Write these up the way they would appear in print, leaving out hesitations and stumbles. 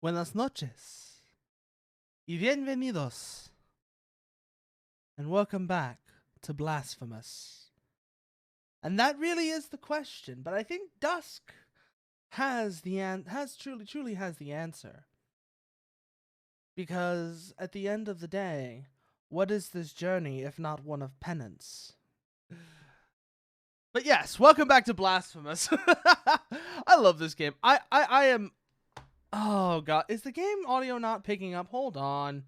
Buenas noches y bienvenidos, and welcome back to Blasphemous. And that really is the question, but I think Dusk has truly has the answer. Because at the end of the day, what is this journey if not one of penance? But yes, welcome back to Blasphemous. I love this game. I am... Oh, God. Is the game audio not picking up? Hold on.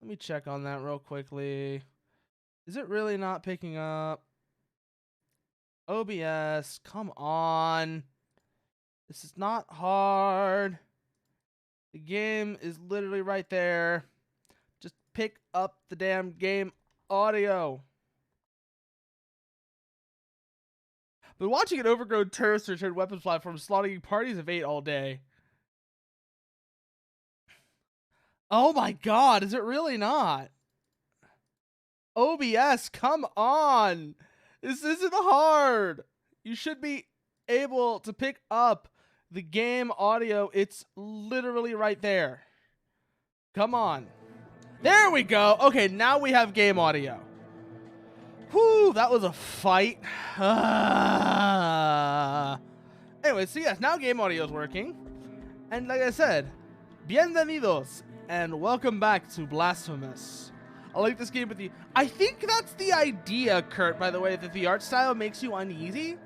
Let me check on that real quickly. Is it really not picking up? OBS, come on. This is not hard. The game is literally right there. Just pick up the damn game audio. But watching an overgrown terrorist return weapons platform slaughtering parties of 8 all day. Oh my God, is it really not? OBS, come on. This isn't hard. You should be able to pick up the game audio. It's literally right there. Come on. There we go. Okay, now we have game audio. Whew, that was a fight. Anyway, so yes, now game audio is working. And like I said, bienvenidos and welcome back to Blasphemous. I like this game with the... I think that's the idea, Kurt, by the way, that the art style makes you uneasy.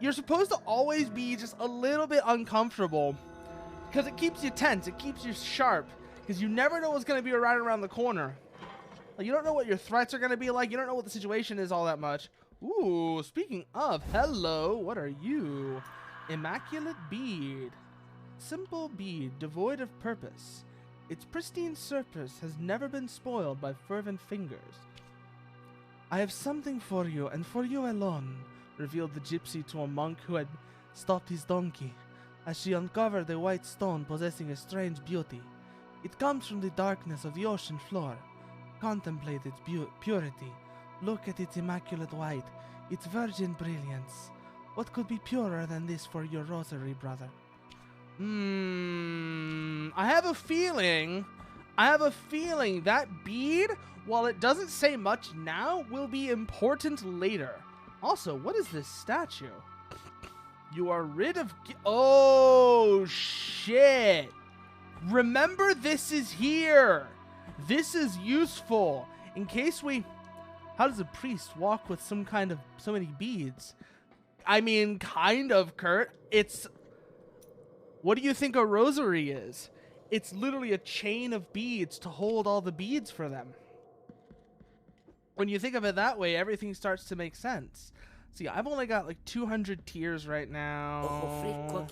You're supposed to always be just a little bit uncomfortable because it keeps you tense, it keeps you sharp, because you never know what's going to be right around the corner. Like, you don't know what your threats are going to be like, you don't know what the situation is all that much. Ooh, speaking of, hello, what are you? Immaculate bead. Simple bead, devoid of purpose. Its pristine surface has never been spoiled by fervent fingers. I have something for you, and for you alone, revealed the gypsy to a monk who had stopped his donkey, as she uncovered a white stone possessing a strange beauty. It comes from the darkness of the ocean floor. Contemplate its purity. Look at its immaculate white, its virgin brilliance. What could be purer than this for your rosary, brother? I have a feeling that bead, while it doesn't say much now, will be important later. Also, what is this statue? You are rid of... Oh, shit. Remember, this is here. This is useful. In case we... How does a priest walk with so many beads? I mean, kind of, Kurt. It's... What do you think a rosary is? It's literally a chain of beads to hold all the beads for them. When you think of it that way, everything starts to make sense. See, I've only got like 200 tears right now. Oh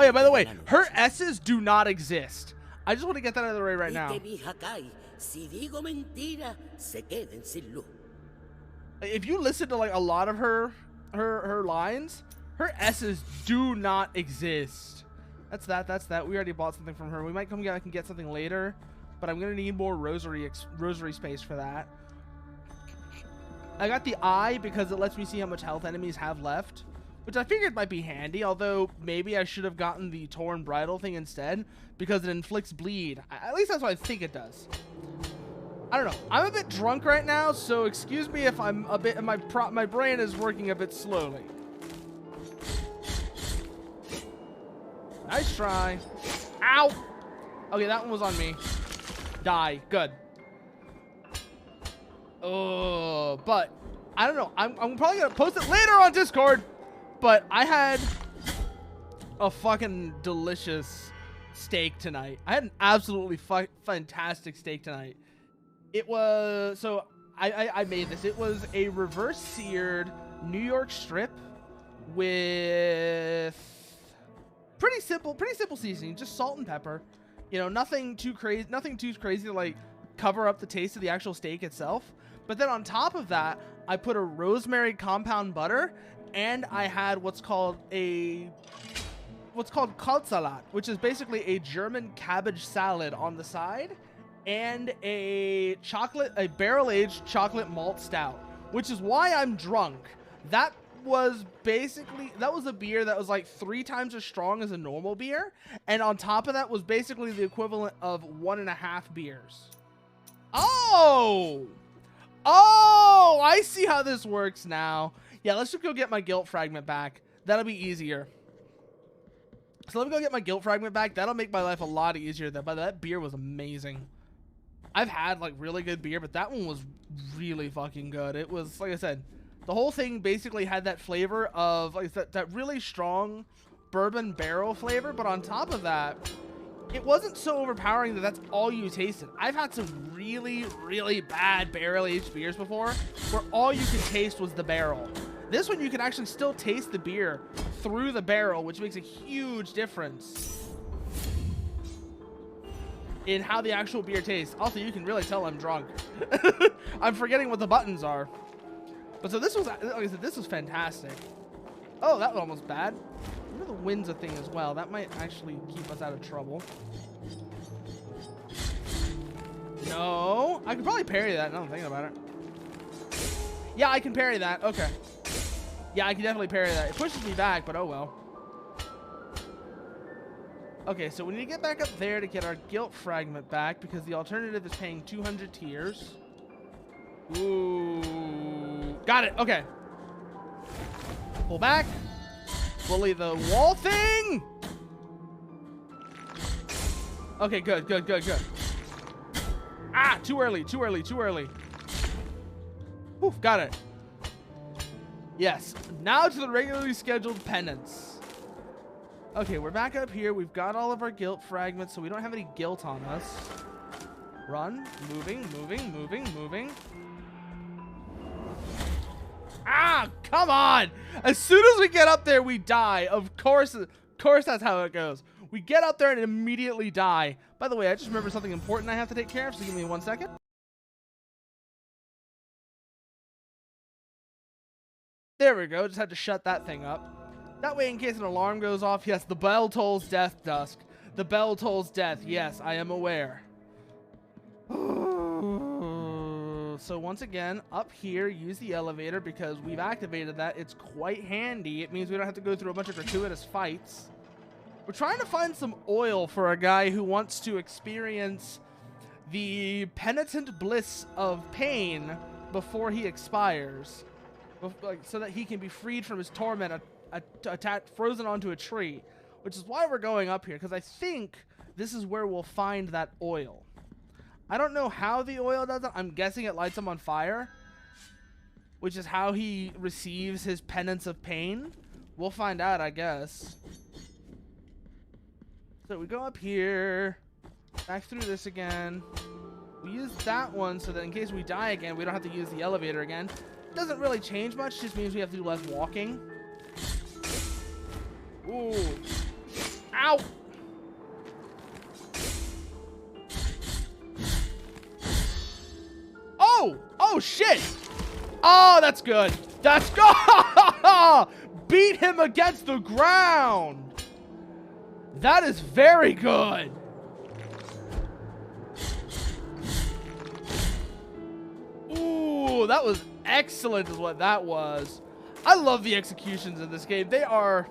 yeah, by the way, her S's do not exist. I just want to get that out of the way right now. If you listen to like a lot of her lines, her S's do not exist. That's that. We already bought something from her. We might come back and get something later, but I'm gonna need more rosary space for that. I got the eye because it lets me see how much health enemies have left, which I figured might be handy, although maybe I should have gotten the torn bridle thing instead because it inflicts bleed. At least that's what I think it does. I don't know. I'm a bit drunk right now, so excuse me if I'm a bit... My brain is working a bit slowly. Nice try. Ow! Okay, that one was on me. Die. Good. Oh, but I don't know. I'm probably gonna post it later on Discord. But I had a fucking delicious steak tonight. I had an absolutely fantastic steak tonight. It was I made this. It was a reverse seared New York strip with pretty simple seasoning, just salt and pepper. You know, nothing too crazy to like cover up the taste of the actual steak itself. But then on top of that, I put a rosemary compound butter, and I had what's called Kaltsalat, which is basically a German cabbage salad on the side, and a barrel-aged chocolate malt stout, which is why I'm drunk. That was basically, that was a beer that was like 3 times as strong as a normal beer. And on top of that was basically the equivalent of 1.5 beers. Oh! Oh, I see how this works now. Yeah, let's just go get my guilt fragment back. That'll be easier. So let me go get my guilt fragment back. That'll make my life a lot easier. That beer was amazing. I've had like really good beer, but that one was really fucking good. It was, like I said, the whole thing basically had that flavor of like that really strong bourbon barrel flavor, but on top of that, it wasn't so overpowering that that's all you tasted. I've had some really, really bad barrel-aged beers before where all you could taste was the barrel. This one, you can actually still taste the beer through the barrel, which makes a huge difference in how the actual beer tastes. Also, you can really tell I'm drunk. I'm forgetting what the buttons are. But so this was, like I said, this was fantastic. Oh, that was almost bad. The wind's a thing as well. That might actually keep us out of trouble. No. I could probably parry that now I'm thinking about it. Yeah, I can parry that. Okay. Yeah, I can definitely parry that. It pushes me back, but oh well. Okay, so we need to get back up there to get our guilt fragment back because the alternative is paying 200 tears. Ooh. Got it. Okay. Pull back. Bully the wall thing. Okay, good, good, good, good. Ah, too early, too early, too early. Oof, got it. Yes, now to the regularly scheduled penance. Okay, we're back up here. We've got all of our guilt fragments, so we don't have any guilt on us. Run, moving, moving, moving, moving. Ah, come on! As soon as we get up there, we die. Of course, that's how it goes. We get up there and immediately die. By the way, I just remembered something important I have to take care of, so give me 1 second. There we go. Just had to shut that thing up. That way, in case an alarm goes off, yes, the bell tolls death, Dusk. The bell tolls death. Yes, I am aware. So once again, up here, use the elevator because we've activated that. It's quite handy. It means we don't have to go through a bunch of gratuitous fights. We're trying to find some oil for a guy who wants to experience the penitent bliss of pain before he expires, so that he can be freed from his torment, frozen onto a tree, which is why we're going up here, because I think this is where we'll find that oil. I don't know how the oil does it. I'm guessing it lights him on fire, which is how he receives his penance of pain. We'll find out, I guess. So we go up here, back through this again. We use that one so that in case we die again, we don't have to use the elevator again. Doesn't really change much, just means we have to do less walking. Ooh. Ow! Oh! Oh, shit! Oh, that's good. That's good! Beat him against the ground! That is very good! Ooh, that was excellent is what that was. I love the executions in this game. They are...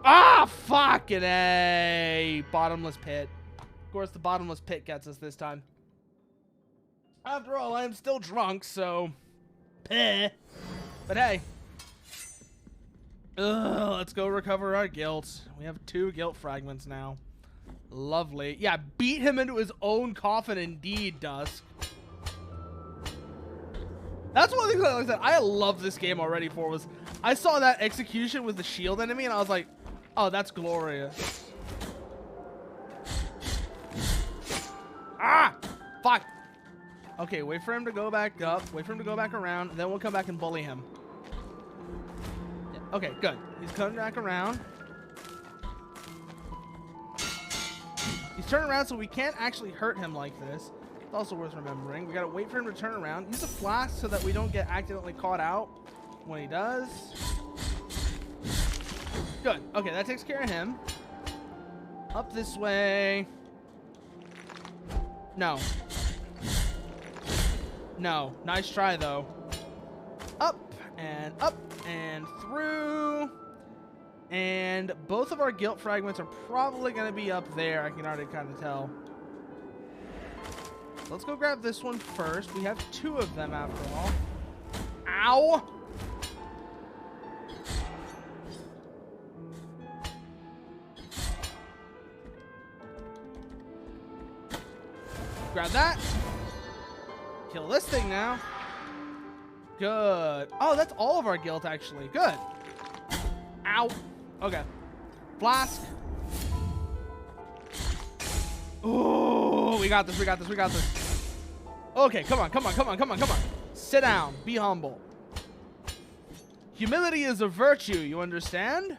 Ah, fucking A! Bottomless pit. Of course, the bottomless pit gets us this time. After all, I am still drunk, so... Peh. But hey. Ugh, let's go recover our guilt. We have 2 guilt fragments now. Lovely. Yeah, beat him into his own coffin indeed, Dusk. That's one of the things like I said, I love this game already for was I saw that execution with the shield enemy and I was like, oh, that's glorious. Ah! Fuck! Okay, wait for him to go back up, wait for him to go back around, and then we'll come back and bully him. Yeah, okay, good. He's coming back around. He's turning around so we can't actually hurt him like this. It's also worth remembering. We gotta wait for him to turn around. Use a flask so that we don't get accidentally caught out when he does. Good. Okay, that takes care of him. Up this way. No. No. Nice try, though. Up and up and through. And both of our guilt fragments are probably going to be up there. I can already kind of tell. Let's go grab this one first. We have 2 of them after all. Ow! Grab that. Kill this thing now. Good. Oh, that's all of our guilt, actually. Good. Ow. Okay. Flask. Ooh, we got this, we got this, we got this. Okay, come on, come on, come on, come on, come on. Sit down. Be humble. Humility is a virtue, you understand?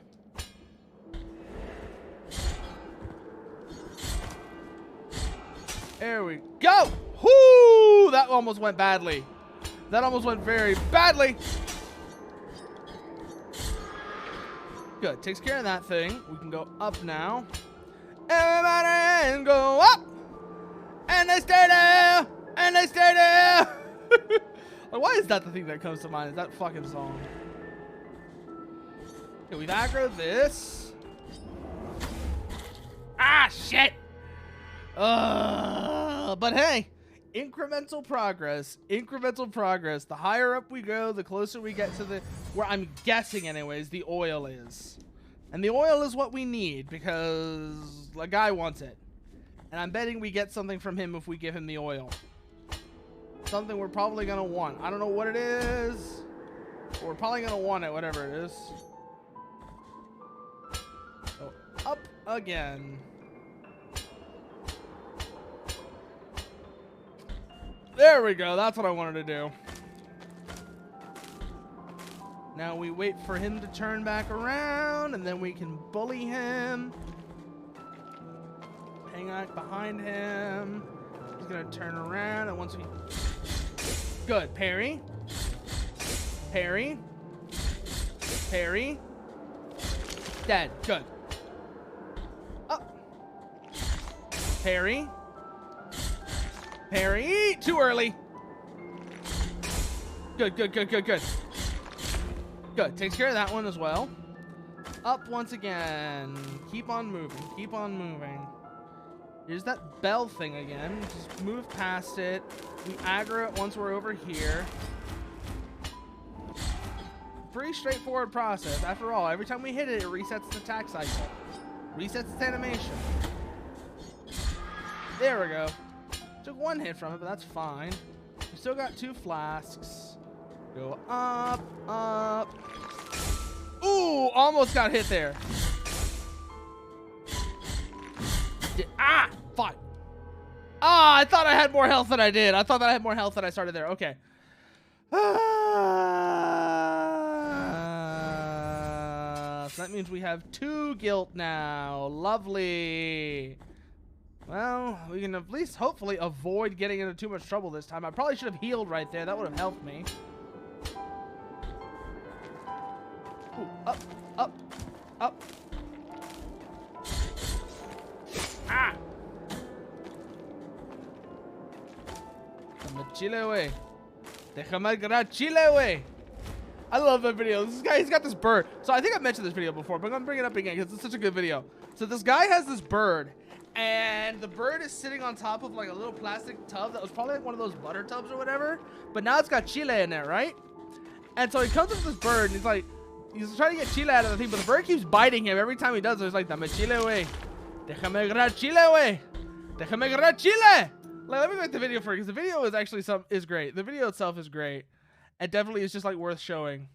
There we go. Whoo! That almost went badly. That almost went very badly. Good. Takes care of that thing. We can go up now. Everybody go up. And they stay there. And they stay there. Like, why is that the thing that comes to mind? Is that fucking song? Okay, we've aggroed this. Ah, shit. But hey, incremental progress. Incremental progress. The higher up we go, the closer we get to the, where I'm guessing anyways, the oil is. And the oil is what we need because the guy wants it. And I'm betting we get something from him if we give him the oil. Something we're probably going to want. I don't know what it is. But we're probably going to want it, whatever it is. So, up again. There we go. That's what I wanted to do. Now we wait for him to turn back around, and then we can bully him. Hang out behind him. He's going to turn around, and once we... Good. Parry. Parry. Parry. Dead. Good. Up. Parry. Parry. Too early. Good, good, good, good, good. Good. Takes care of that one as well. Up once again. Keep on moving. Keep on moving. Here's that bell thing again. Just move past it. We aggro it once we're over here. Pretty straightforward process. After all, every time we hit it, it resets the attack cycle. Resets its animation. There we go. Took one hit from it, but that's fine. We still got 2 flasks. Go up, up. Ooh, almost got hit there. Ah, fuck. Ah, I thought I had more health than I did. I thought that I had more health than I started there. Okay. So that means we have 2 guilt now. Lovely. Well, we can at least hopefully avoid getting into too much trouble this time. I probably should have healed right there. That would have helped me. Ooh, up, up, up. Ah! Déjame chile, wey. Déjame gran chile, wey. I love that video. This guy, he's got this bird. So I think I mentioned this video before, but I'm going to bring it up again because it's such a good video. So this guy has this bird, and the bird is sitting on top of like a little plastic tub that was probably like one of those butter tubs or whatever, but now it's got chile in there, right? And so he comes up with this bird, and he's like, he's trying to get chile out of the thing, but the bird keeps biting him every time he does it. It's like, dame chile, wey. Déjame gran chile, wey. Déjame gran chile. Like, let me make the video for you, because the video is actually is great. The video itself is great. It definitely is just like worth showing.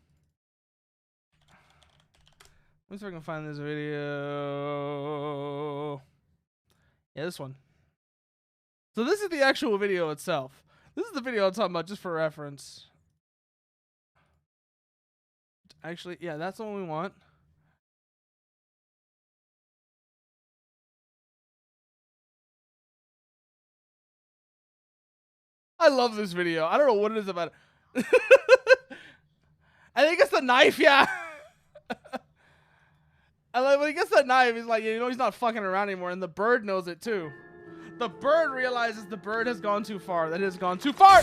Let me see if I can find this video. Yeah, this one. So this is the actual video itself. This is the video I'm talking about just for reference. Actually, yeah, that's the one we want. I love this video. I don't know what it is about it. I think it's the knife, yeah. I like when he gets that knife, he's like, you know, he's not fucking around anymore, and the bird knows it too. The bird realizes the bird has gone too far. That it has gone too far.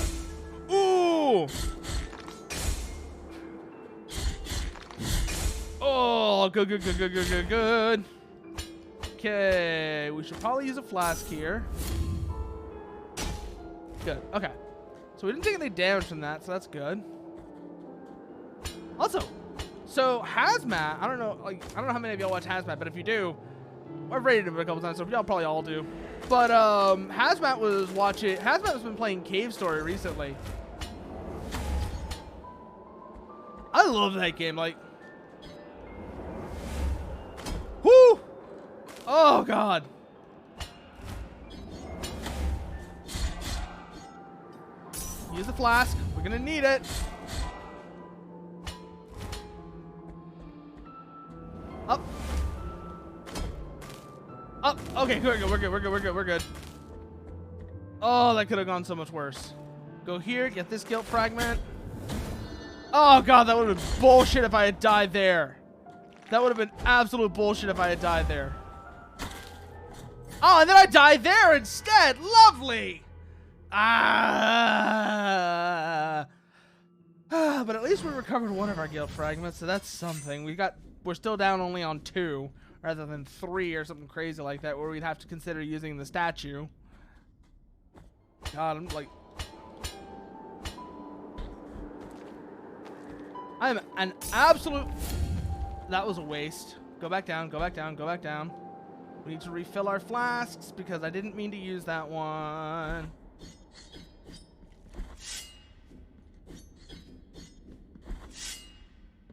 Ooh. Oh, good, good, good, good, good, good, good. Okay, we should probably use a flask here. Good. Okay. So we didn't take any damage from that, so that's good. Also, so Hazmat, I don't know how many of y'all watch Hazmat, but if you do, I've rated him a couple times, so y'all probably all do. But Hazmat has been playing Cave Story recently. I love that game, like. Whoo! Oh god. Use the flask. We're gonna need it. Up. Up. Okay, we're good. We're good. Oh, that could have gone so much worse. Go here, get this guilt fragment. Oh god, that would have been bullshit if I had died there. That would have been absolute bullshit if I had died there. Oh, and then I died there instead. Lovely. But at least we recovered one of our guilt fragments, so that's something. We're still down only on 2 rather than 3 or something crazy like that, where we'd have to consider using the statue. God, I'm an absolute. That was a waste. Go back down. We need to refill our flasks because I didn't mean to use that one.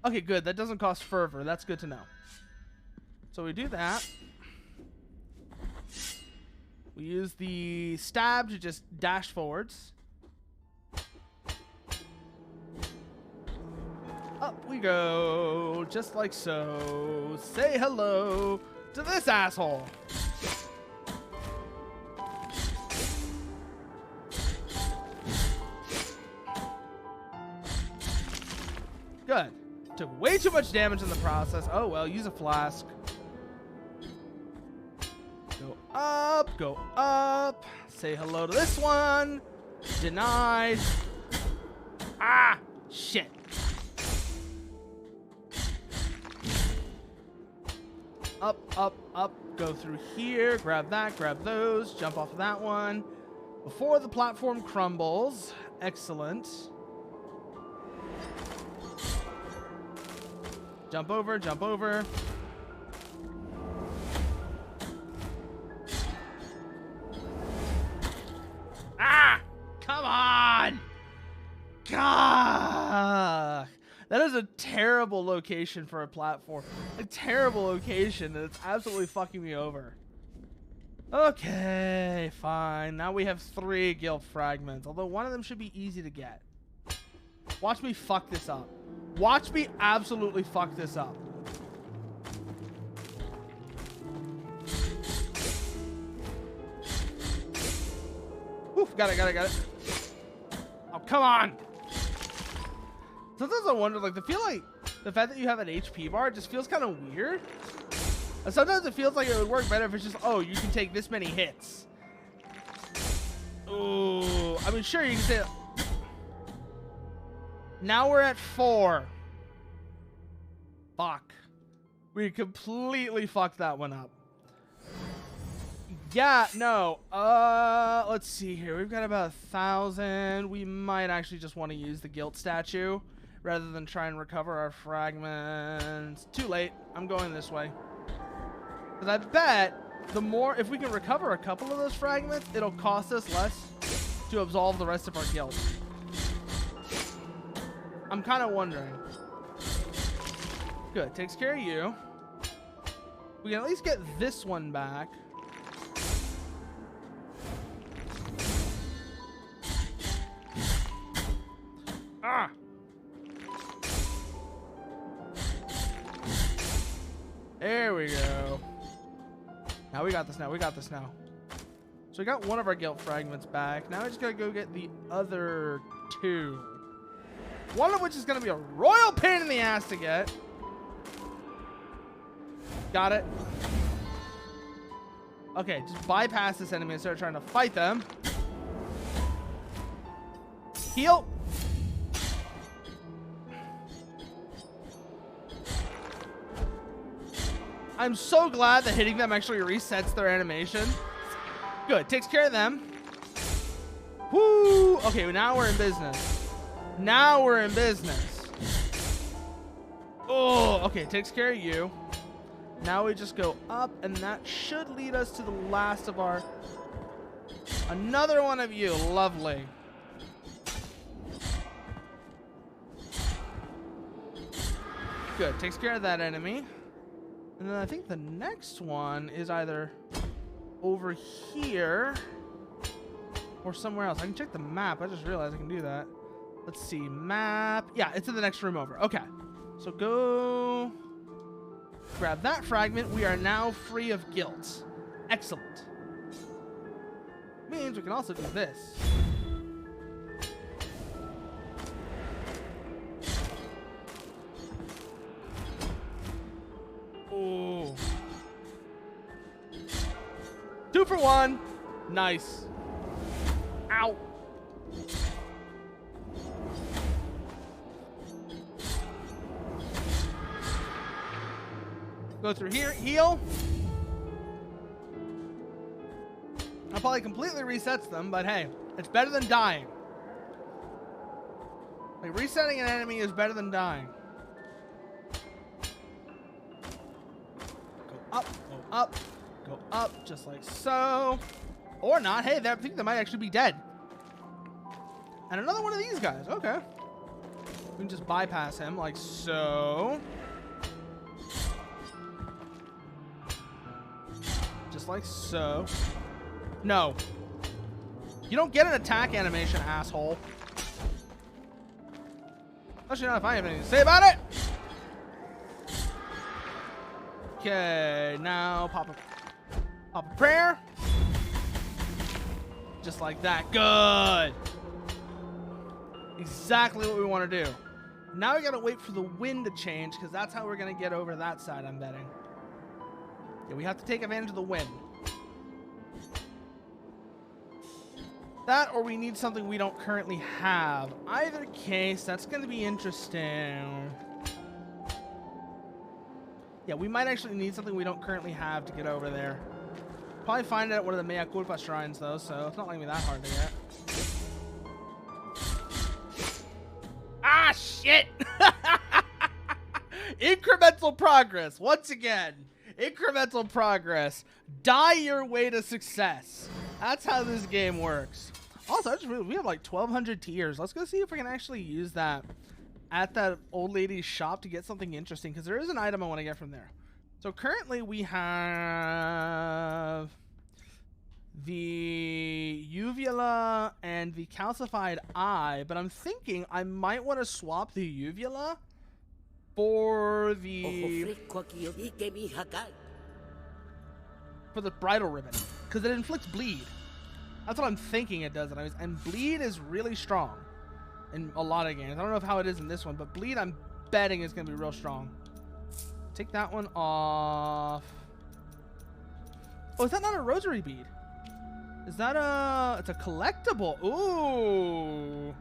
Okay, good. That doesn't cost fervor. That's good to know. So we do that. We use the stab to just dash forwards. Up we go, just like so. Say hello to this asshole. Good. Took way too much damage in the process. Oh well, use a flask. Go up. Say hello to this one. Denied. Ah, shit. Up. Go through here. Grab that. Grab those. Jump off of that one. Before the platform crumbles. Excellent. Jump over. Ah! Come on! God! That is a terrible location for a platform. A terrible location, and it's absolutely fucking me over. Okay, fine. Now we have 3 guilt fragments, although one of them should be easy to get. Watch me fuck this up. Watch me absolutely fuck this up. Oof, got it. Oh, come on. Sometimes I wonder, like, the fact that you have an HP bar just feels kind of weird. And sometimes it feels like it would work better if it's just, oh, you can take this many hits. Ooh, I mean, sure, you can say. Now we're at 4. Fuck. We completely fucked that one up. Yeah, no. Let's see here. We've got about 1,000. We might actually just want to use the guilt statue rather than try and recover our fragments. Too late. I'm going this way. Because I bet if we can recover a couple of those fragments, it'll cost us less to absolve the rest of our guilt. I'm kind of wondering. Good. Takes care of you. We can at least get this one back. Ah! There we go. Now we got this now. So we got one of our guilt fragments back. Now I just gotta go get the other 2. One of which is gonna be a royal pain in the ass to get. Got it. Okay, just bypass this enemy and start trying to fight them. Heal. I'm so glad that hitting them actually resets their animation. Good, takes care of them. Woo! Okay, well, now we're in business. Now we're in business. Oh, okay, takes care of you. Now we just go up, and that should lead us to the last of our... Another one of you. Lovely. Good, takes care of that enemy. And then I think the next one is either over here or somewhere else. I can check the map. I just realized I can do that. Let's see. Map. Yeah, it's in the next room over. Okay. So go grab that fragment. We are now free of guilt. Excellent. Means we can also do this. Ooh. 2 for 1. Nice. Ow. Go through here, heal. That probably completely resets them, but hey, it's better than dying. Like, resetting an enemy is better than dying. Go up, just like so. Or not. Hey, I think they might actually be dead. And another one of these guys. Okay. We can just bypass him like so. Just like so. No. You don't get an attack animation, asshole. Especially not if I have anything to say about it. Okay, now pop a prayer. Just like that. Good. Exactly what we want to do. Now we gotta wait for the wind to change, because that's how we're gonna get over that side, I'm betting. Yeah, we have to take advantage of the wind. That, or we need something we don't currently have. Either case, that's going to be interesting. Yeah, we might actually need something we don't currently have to get over there. Probably find it at one of the Mea Culpa shrines, though, so it's not going to be that hard to get. Ah, shit! Incremental progress, once again. Incremental progress. Die your way to success. That's how this game works. Also, we have like 1,200 tiers. Let's go see if we can actually use that at that old lady's shop to get something interesting, because there is an item I want to get from there. So currently we have the uvula and the calcified eye, but I'm thinking I might want to swap the uvula for the bridal ribbon, because it inflicts bleed. That's what I'm thinking it does. And bleed is really strong in a lot of games. I don't know how it is in this one, but bleed, I'm betting, is going to be real strong. Take that one off. Oh, is that not a rosary bead? Is that it's a collectible. Ooh.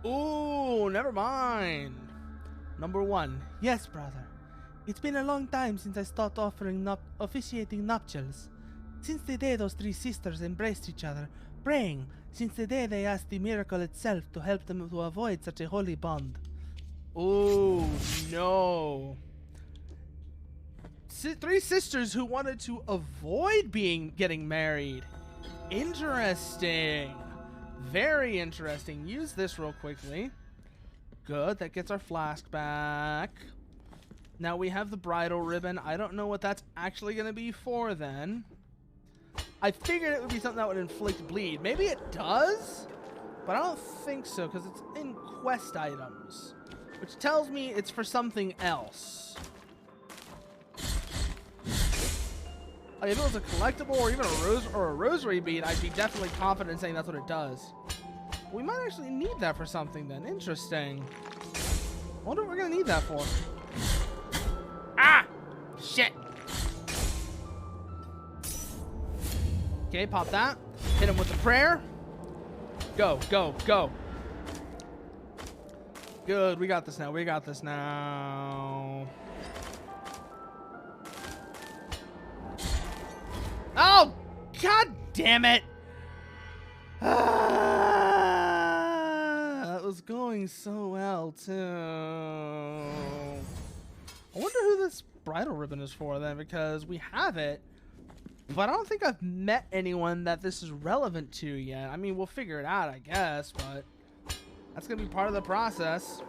Ooh, never mind. Number 1. Yes, brother. It's been a long time since I stopped officiating nuptials. Since the day those 3 sisters embraced each other, praying, since the day they asked the miracle itself to help them to avoid such a holy bond. Oh, no. 3 sisters who wanted to avoid getting married. Interesting. Very interesting. Use this real quickly. Good, that gets our flask back. Now we have the bridal ribbon. I don't know what that's actually going to be for then. I figured it would be something that would inflict bleed. Maybe it does, but I don't think so, because it's in quest items, which tells me it's for something else. Like, if it was a collectible or even a rosary bead, I'd be definitely confident in saying that's what it does. We might actually need that for something then. Interesting. I wonder what we're going to need that for. Ah! Shit! Okay, pop that. Hit him with the prayer. Go, go, go. Good, we got this now. We got this now. God damn it! That was going so well, too. I wonder who this bridal ribbon is for, then, because we have it, but I don't think I've met anyone that this is relevant to yet. I mean, we'll figure it out, I guess, but that's going to be part of the process.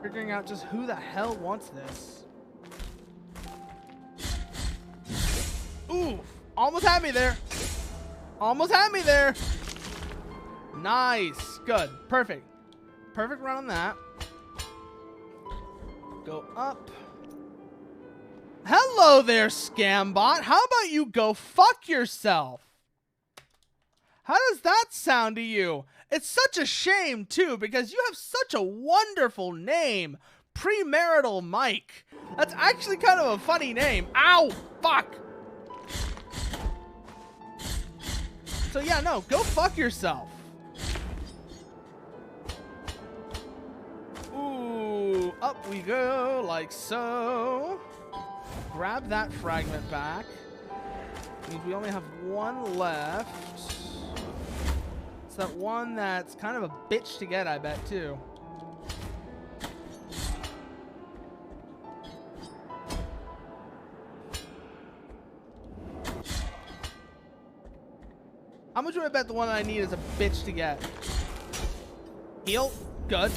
Figuring out just who the hell wants this. Ooh, almost had me there. Almost had me there. Nice. Good. Perfect. Perfect run on that. Go up. Hello there, Scambot. How about you go fuck yourself? How does that sound to you? It's such a shame, too, because you have such a wonderful name. Premarital Mike. That's actually kind of a funny name. Ow! Fuck! So yeah, no, go fuck yourself. Ooh, up we go, like so. Grab that fragment back. Means we only have one left. It's that one that's kind of a bitch to get, I bet, too. How much would I bet the one that I need is a bitch to get? Heal. Good.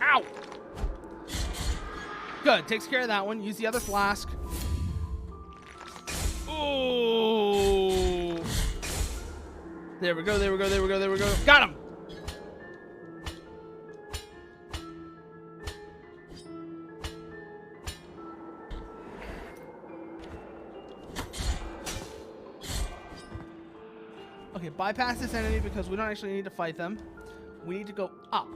Ow! Good. Takes care of that one. Use the other flask. Ooh. There we go. There we go. There we go. There we go. Got him! Okay, bypass this enemy because we don't actually need to fight them. We need to go up.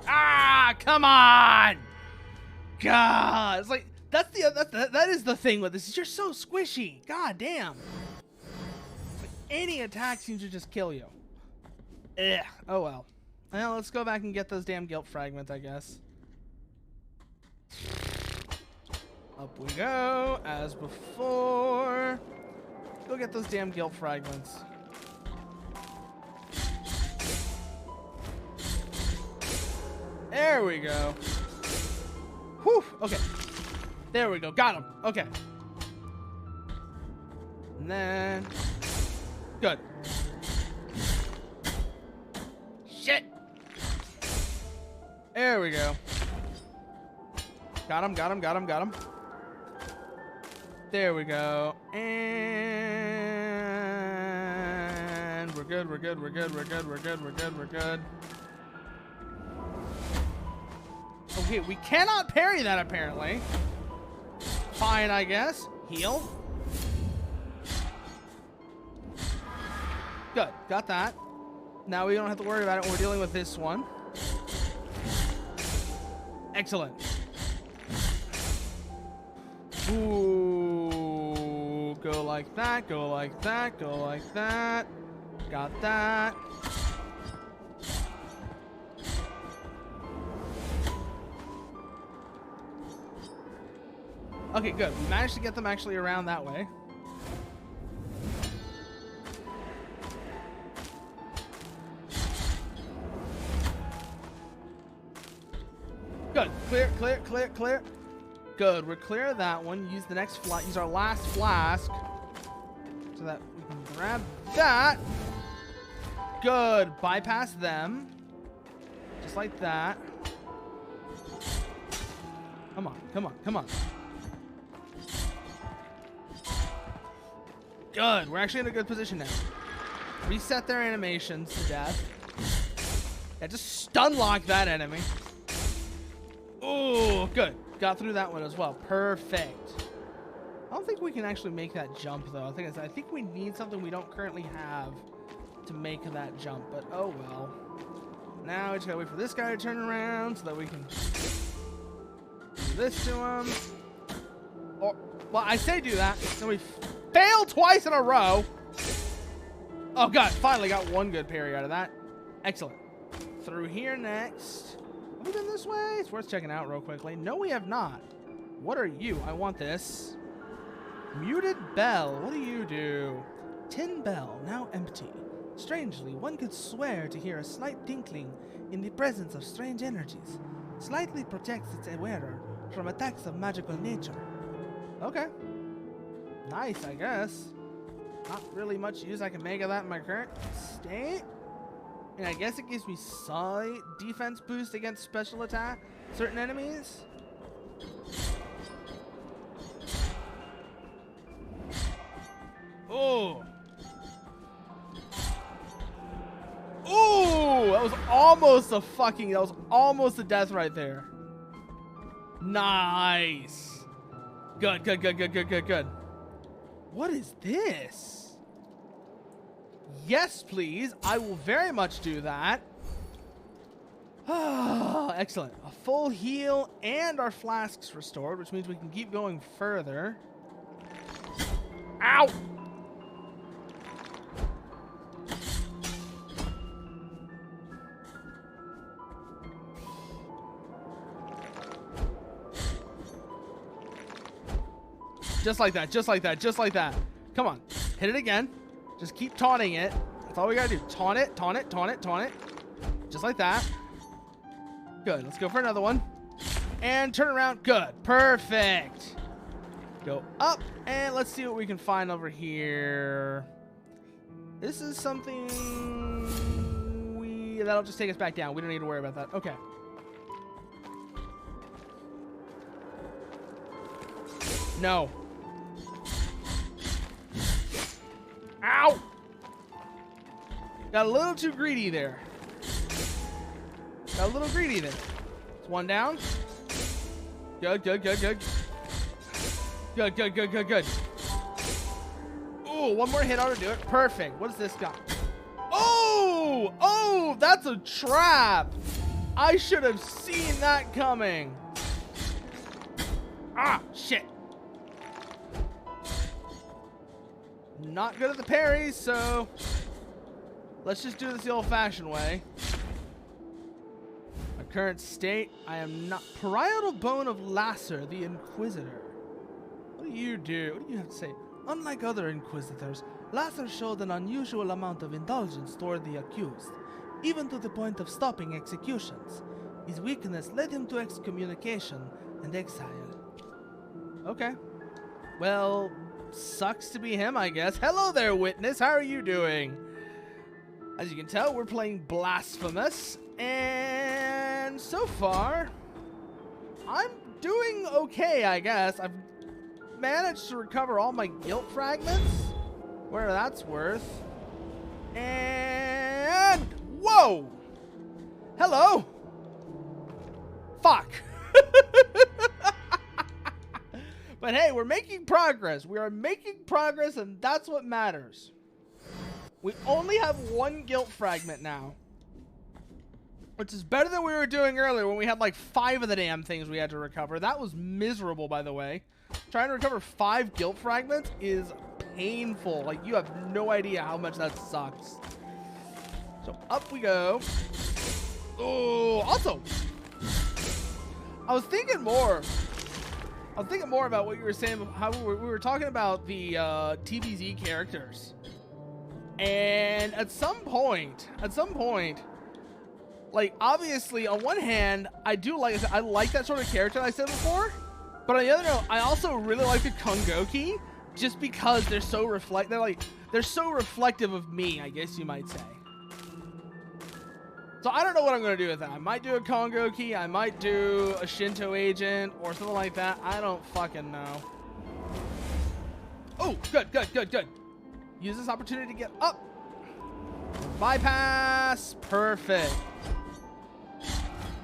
Ah, come on! God, it's like that is the thing with this. Is you're so squishy. God damn. Like, any attack seems to just kill you. Ugh. Oh well. Well, let's go back and get those damn guilt fragments, I guess. Up we go, as before. Go get those damn guilt fragments. There we go. Whew, okay. There we go, got him. Okay. And then... Good. Shit! There we go. Got him, got him, got him, got him. There we go. And we're good, we're good, we're good, we're good, we're good, we're good, we're good. Okay, we cannot parry that apparently. Fine, I guess. Heal. Good, got that. Now we don't have to worry about it when we're dealing with this one. Excellent. Ooh, go like that, go like that, go like that. Got that. Okay, good. We managed to get them actually around that way. Good. Clear, clear, clear, clear. Good. We're clear of that one. Use the next use our last flask so that we can grab that. Good. Bypass them. Just like that. Come on, come on, come on. Good. We're actually in a good position now. Reset their animations to death. Yeah, just stun lock that enemy. Ooh, good. Got through that one as well. Perfect. I don't think we can actually make that jump, though. I think we need something we don't currently have to make that jump, but oh well. Now we just gotta wait for this guy to turn around so that we can do this to him. Or, well, I say do that. So we fail twice in a row. Oh god, finally got one good parry out of that. Excellent. Through here next. Have we been this way? It's worth checking out real quickly. No, we have not. What are you? I want this. Muted bell. What do you do? Tin bell, now empty. Strangely, one could swear to hear a slight tinkling in the presence of strange energies. Slightly protects its wearer from attacks of magical nature. Okay. Nice, I guess. Not really much use I can make of that in my current state. And I guess it gives me slight defense boost against special attack, certain enemies. Oh. Ooh, that was almost a death right there. Nice. Good. What is this? Yes, please. I will very much do that. Excellent. A full heal and our flasks restored, which means we can keep going further. Ow! Just like that. Come on. Hit it again. Just keep taunting it. That's all we gotta do. Taunt it. Just like that. Good. Let's go for another one. And turn around. Good. Perfect. Go up. And let's see what we can find over here. This is something that'll just take us back down. We don't need to worry about that. Okay. No. Ow! Got a little too greedy there. It's one down. Good. Ooh, one more hit ought to do it. Perfect. What does this got? Oh, that's a trap. I should have seen that coming. Ah, shit. Not good at the parries, so let's just do this the old-fashioned way. My current state, I am not... Parietal bone of Lasser, the Inquisitor. What do you do? What do you have to say? Unlike other Inquisitors, Lasser showed an unusual amount of indulgence toward the accused, even to the point of stopping executions. His weakness led him to excommunication and exile. Okay. Well... Sucks to be him, I guess. Hello there, witness. How are you doing? As you can tell, we're playing Blasphemous. And so far, I'm doing okay, I guess. I've managed to recover all my guilt fragments, whatever that's worth. And... Whoa! Hello! Fuck! But hey, we're making progress. We are making progress, and that's what matters. We only have one guilt fragment now, which is better than we were doing earlier when we had like 5 of the damn things we had to recover. That was miserable, by the way. Trying to recover 5 guilt fragments is painful. Like, you have no idea how much that sucks. So up we go. Oh, also, I was thinking more about what you were saying, how we were talking about the TVZ characters. And at some point, like, obviously, on one hand, I like that sort of character I said before, but on the other note, I also really like the Kongoki, just because they're so reflective of me, I guess you might say. So I don't know what I'm going to do with that. I might do a Kongoki, I might do a Shinto agent, or something like that. I don't fucking know. Oh, good. Use this opportunity to get up. Bypass. Perfect.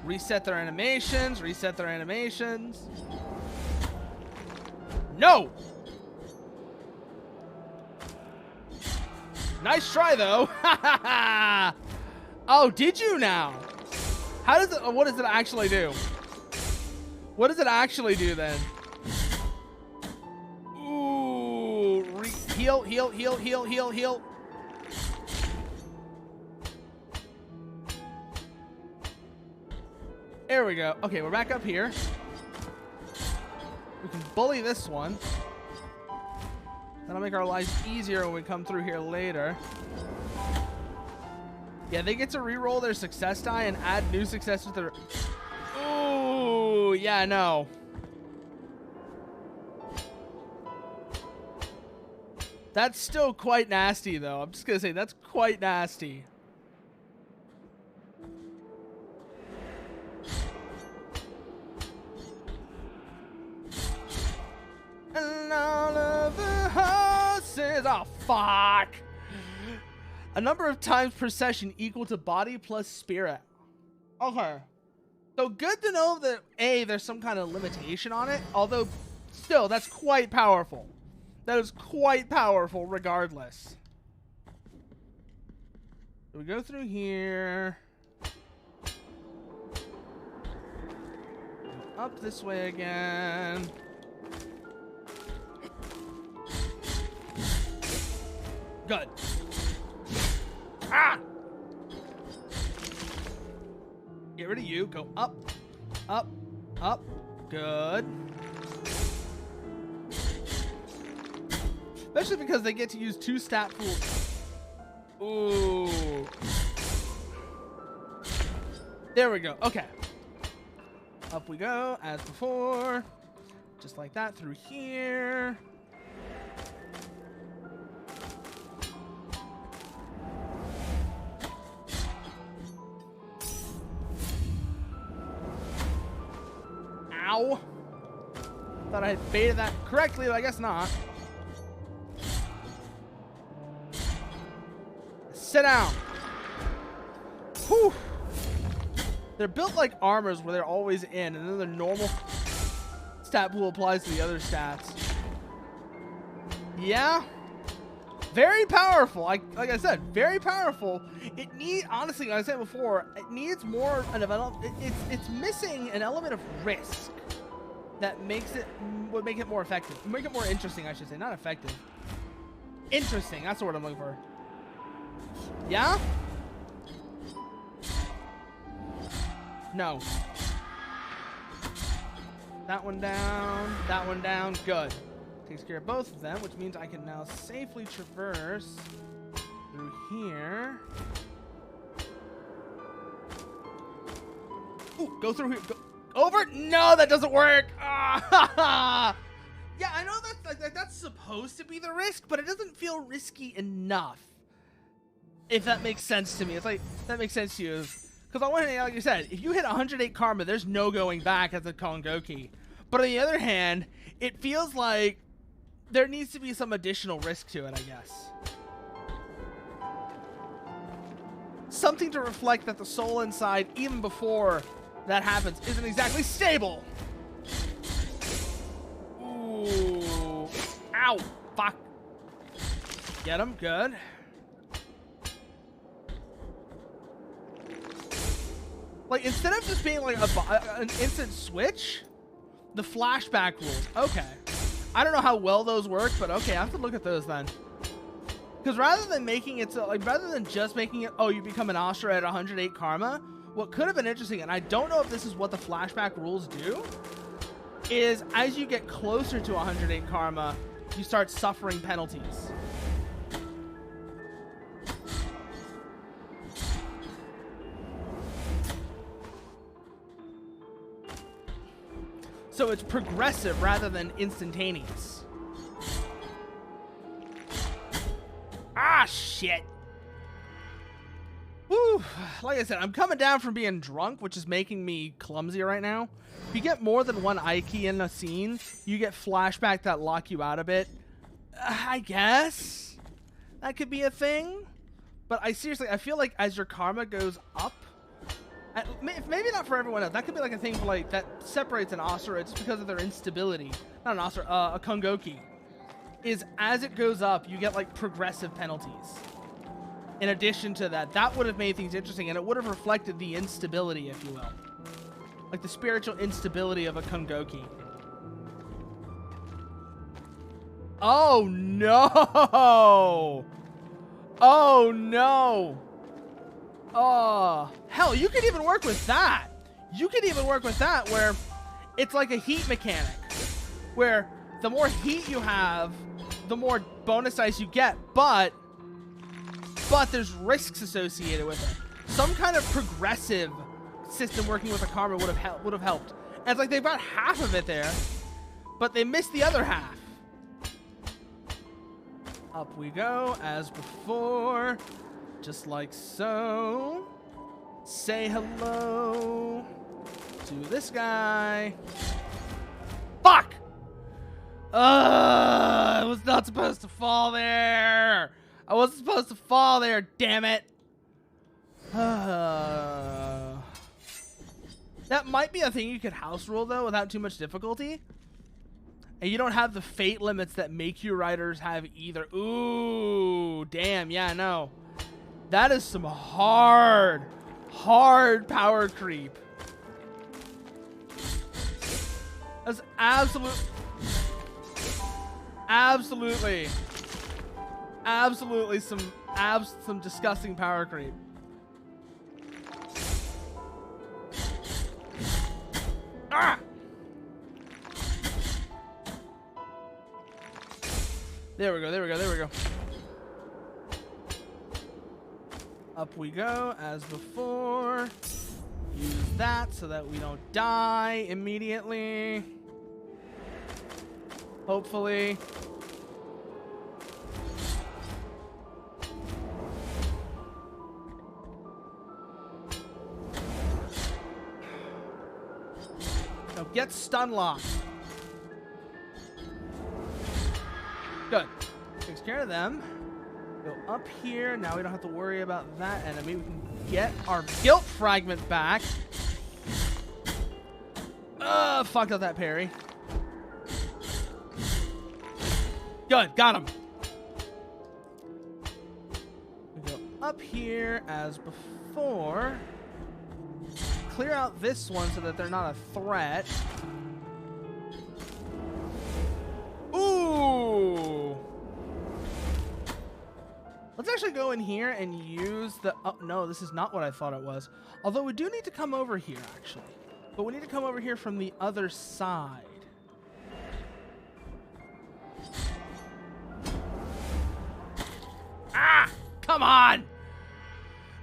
Reset their animations. No! Nice try, though. Oh, did you now? How does it... What does it actually do? What does it actually do, then? Ooh. Heal. There we go. Okay, we're back up here. We can bully this one. That'll make our lives easier when we come through here later. Yeah, they get to re-roll their success die and add new successes to their... Ooh, yeah, no. That's still quite nasty, though. I'm just going to say, that's quite nasty. And all of the horses... Oh, fuck. A number of times per session equal to body plus spirit. Okay. So good to know that, A, there's some kind of limitation on it. Although, still, that's quite powerful. That is quite powerful regardless. So we go through here. Up this way again. Good. Ah! Get rid of you. Go up, up, up. Good. Especially because they get to use 2 stat pools. Ooh. There we go. Okay. Up we go, as before. Just like that, through here. Ow. Thought I had baited that correctly, but I guess not. Sit down. Whew. They're built like armors where they're always in, and then the normal stat pool applies to the other stats. Yeah. Very powerful. Like I said, very powerful. It needs, honestly, like I said before, it needs more of an it's missing an element of risk that would make it more effective. Make it more interesting, I should say. Not effective. Interesting. That's the word I'm looking for. Yeah? No. That one down. That one down. Good. Takes care of both of them, which means I can now safely traverse through here. Ooh, go through here. Go over. No, that doesn't work. Ah, yeah, I know that's supposed to be the risk, but it doesn't feel risky enough. If that makes sense to me. It's like, that makes sense to you. Because on one hand, like you said, if you hit 108 karma, there's no going back as a Kongoki. But on the other hand, it feels like there needs to be some additional risk to it, I guess. Something to reflect that the soul inside, even before that happens, isn't exactly stable. Ooh. Ow. Fuck. Get him. Good. Like, instead of just being like an instant switch, the flashback rules. Okay. I don't know how well those work, but okay, I have to look at those then. Because rather than making it so, like, rather than just making it, oh, you become an Asura at 108 karma, what could have been interesting, and I don't know if this is what the flashback rules do, is as you get closer to 108 karma, you start suffering penalties. So it's progressive rather than instantaneous. Ah, shit. Woo. Like I said, I'm coming down from being drunk, which is making me clumsy right now. If you get more than one Ike in a scene, you get flashback that lock you out a bit. I guess that could be a thing. But I feel like as your karma goes up, maybe not for everyone else. That could be like a thing for like that separates an Asura just because of their instability. Not an Asura, a Kongoki. Is as it goes up, you get like progressive penalties. In addition to that, that would have made things interesting, and it would have reflected the instability, if you will, like the spiritual instability of a Kongoki. Oh no! Oh no! Oh, hell, you could even work with that. You can even work with that where it's like a heat mechanic, where the more heat you have, the more bonus dice you get, but there's risks associated with it. Some kind of progressive system working with a karma would have helped. And it's like they've got half of it there, but they missed the other half. Up we go as before, just like so. Say hello to this guy. Fuck! I was not supposed to fall there. I wasn't supposed to fall there, damn it. That might be a thing you could house rule, though, without too much difficulty. And you don't have the fate limits that make you riders have either. Ooh, damn, yeah, no. That is some hard power creep. That's absolutely some disgusting power creep. Ah! There we go. Up we go as before. Use that so that we don't die immediately. Hopefully. Now get stun locked. Good. Takes care of them. Go up here. Now we don't have to worry about that enemy. We can get our guilt fragment back. Fucked up that parry. Good. Got him. We go up here as before. Clear out this one so that they're not a threat. Ooh! Let's actually go in here and use the... Oh, no, this is not what I thought it was. Although we do need to come over here, actually. But we need to come over here from the other side. Ah! Come on!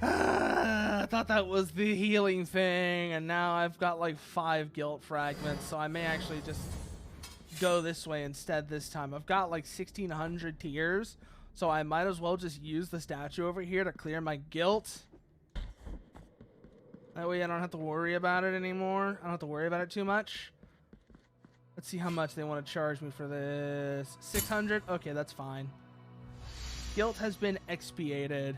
I thought that was the healing thing, and now I've got like 5 guilt fragments, so I may actually just go this way instead this time. I've got like 1,600 tears, so I might as well just use the statue over here to clear my guilt. That way I don't have to worry about it anymore. I don't have to worry about it too much. Let's see how much they want to charge me for this. 600? Okay, that's fine. Guilt has been expiated.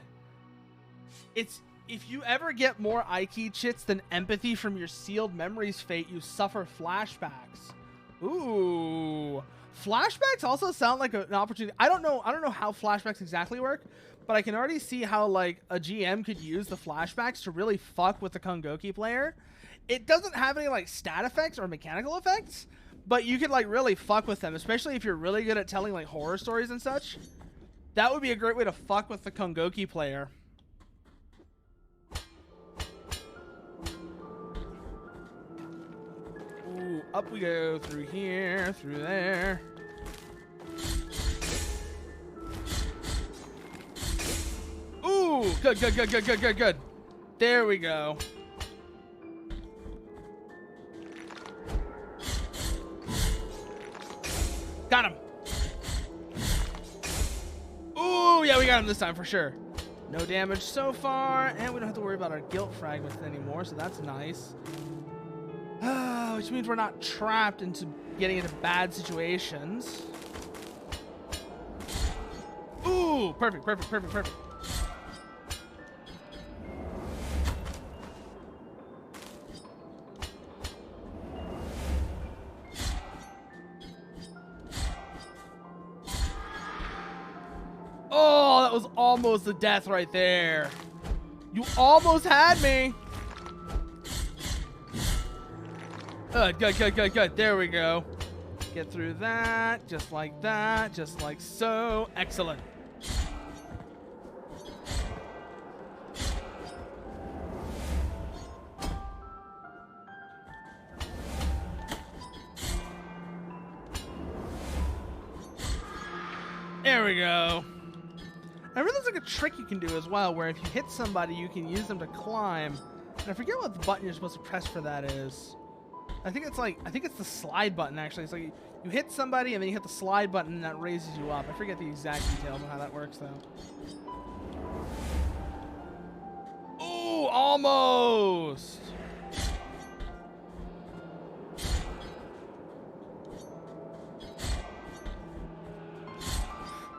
If you ever get more Ike chits than empathy from your sealed memories fate, you suffer flashbacks. Ooh. Flashbacks also sound like an opportunity. I don't know how flashbacks exactly work, but I can already see how like a GM could use the flashbacks to really fuck with the Kongoki player. It doesn't have any like stat effects or mechanical effects, but you could like really fuck with them, especially if you're really good at telling like horror stories and such. That would be a great way to fuck with the Kongoki player. Ooh, up we go, through here, through there. Ooh, good. There we go. Got him. Ooh, yeah, we got him this time for sure. No damage so far, and we don't have to worry about our guilt fragments anymore, so that's nice. Which means we're not trapped into getting into bad situations. Ooh, perfect. Oh, that was almost a death right there. You almost had me. Good. There we go. Get through that, just like so. Excellent. I remember there's like a trick you can do as well, where if you hit somebody, you can use them to climb. And I forget what the button you're supposed to press for that is. I think it's the slide button, actually. It's like you hit somebody and then you hit the slide button and that raises you up. I forget the exact details of how that works, though. Ooh, almost!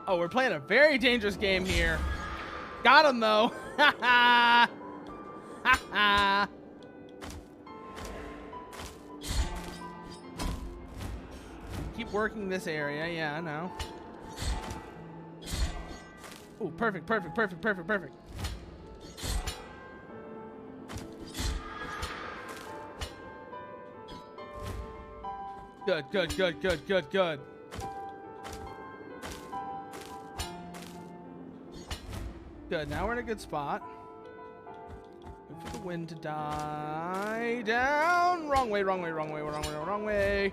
Oh, we're playing a very dangerous game here. Got him, though. Ha ha! Ha ha! Keep working this area. Yeah, I know. Ooh, perfect, perfect, perfect, perfect, perfect. Good, good, good, good, good, good. Good, now we're in a good spot. Wait for the wind to die down. Wrong way, wrong way, wrong way, wrong way, wrong way.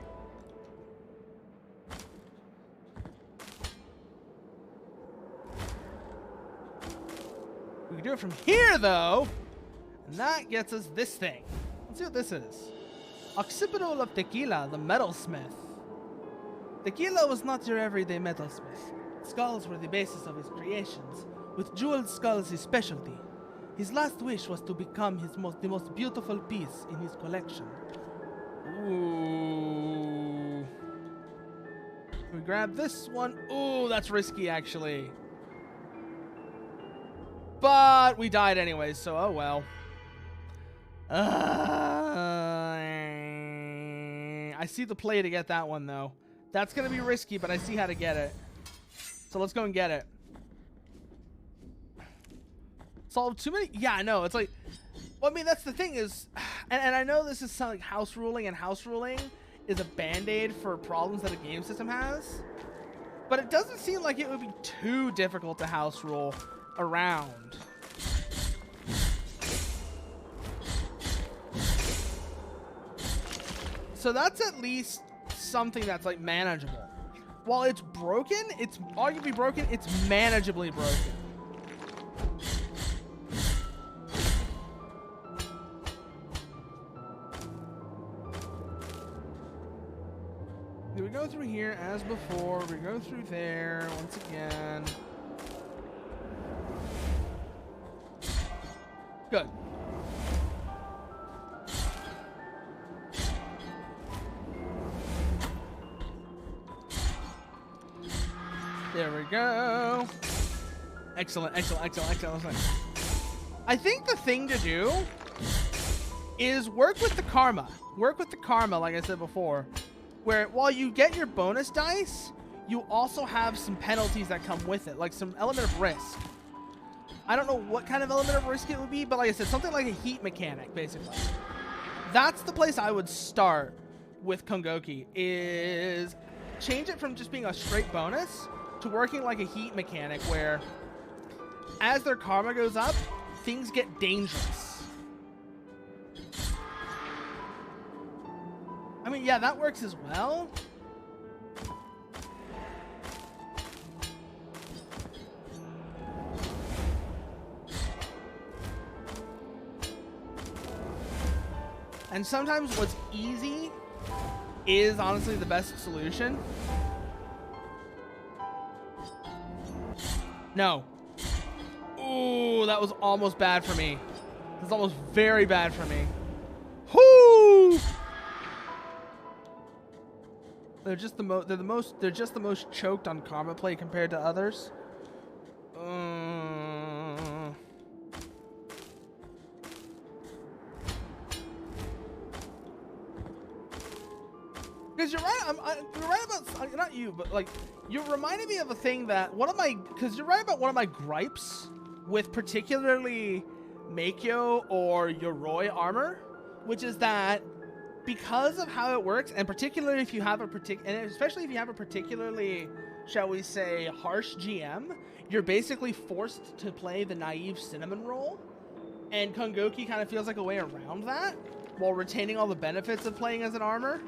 We can do it from here, though. And that gets us this thing. Let's see what this is. Occipital of Tequila, the metalsmith. Tequila was not your everyday metalsmith. Skulls were the basis of his creations, with jeweled skulls his specialty. His last wish was to become the most beautiful piece in his collection. Ooh. We grab this one. Ooh, that's risky, actually. But we died anyways, so oh well. I see the play to get that one, though. That's going to be risky, but I see how to get it. So let's go and get it. Solve too many? Yeah, I know. It's like, well, I mean, that's the thing is, and I know this is like house ruling, and house ruling is a band-aid for problems that a game system has. But it doesn't seem like it would be too difficult to house rule around. So that's at least something that's like manageable. While it's broken, it's arguably broken, it's manageably broken. We go through here as before. We go through there once again. Good. There we go. Excellent, excellent, excellent, excellent. I think the thing to do is work with the karma. Work with the karma, like I said before. Where while you get your bonus dice, you also have some penalties that come with it, like some element of risk. I don't know what kind of element of risk it would be, but like I said, something like a heat mechanic, basically. That's the place I would start with Kongoki, is change it from just being a straight bonus to working like a heat mechanic where as their karma goes up, things get dangerous. I mean, yeah, that works as well. And sometimes what's easy is honestly the best solution. No. Ooh, that was almost bad for me. That was almost very bad for me. Whoo! They're just the most choked on karma play compared to others. Because you're right. You're right about not you, but like you reminded me of a thing that because you're right about one of my gripes with particularly Meikyo or Yoroi armor, which is that because of how it works, and particularly if you have especially if you have a particularly, shall we say, harsh GM, you're basically forced to play the naive cinnamon roll, and Kongoki kind of feels like a way around that while retaining all the benefits of playing as an armor.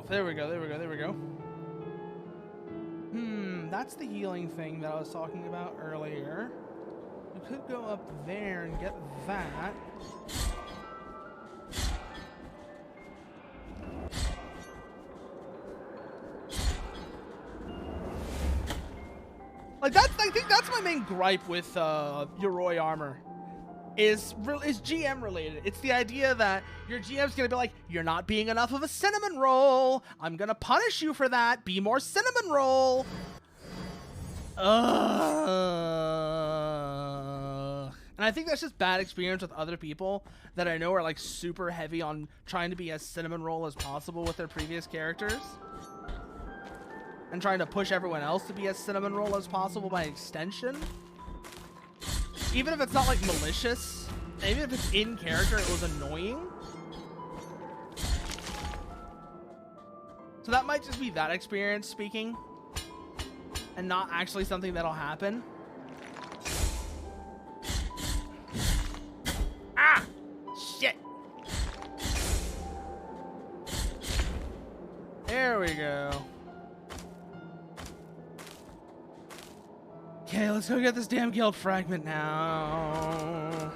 There we go, there we go, there we go. That's the healing thing that I was talking about earlier. You could go up there and get that. Like I think that's my main gripe with Yoroi armor. Is GM related. It's the idea that your GM's gonna be like, you're not being enough of a cinnamon roll. I'm gonna punish you for that. Be more cinnamon roll. And I think that's just bad experience with other people that I know are like super heavy on trying to be as cinnamon roll as possible with their previous characters. And trying to push everyone else to be as cinnamon roll as possible by extension. Even if it's not like malicious, even if it's in character, it was annoying. So that might just be that experience speaking, and not actually something that'll happen. Ah! Shit! There we go. Okay, let's go get this damn guild fragment now.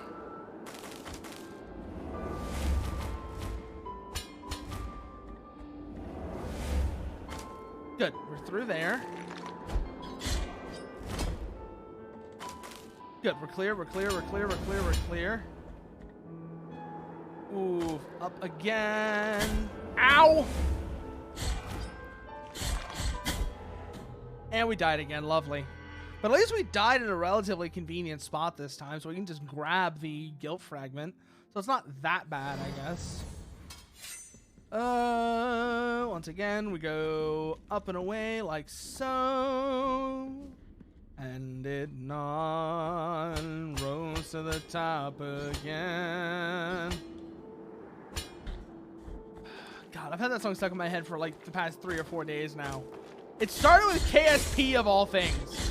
Good, we're through there. Good, we're clear, we're clear, we're clear, we're clear, we're clear. Ooh, up again. Ow! And we died again, lovely. But at least we died in a relatively convenient spot this time, so we can just grab the guilt fragment. So it's not that bad, I guess. Once again, we go up and away like so. And it non rose to the top again. God, I've had that song stuck in my head for like the past 3 or 4 days now. It started with KSP of all things.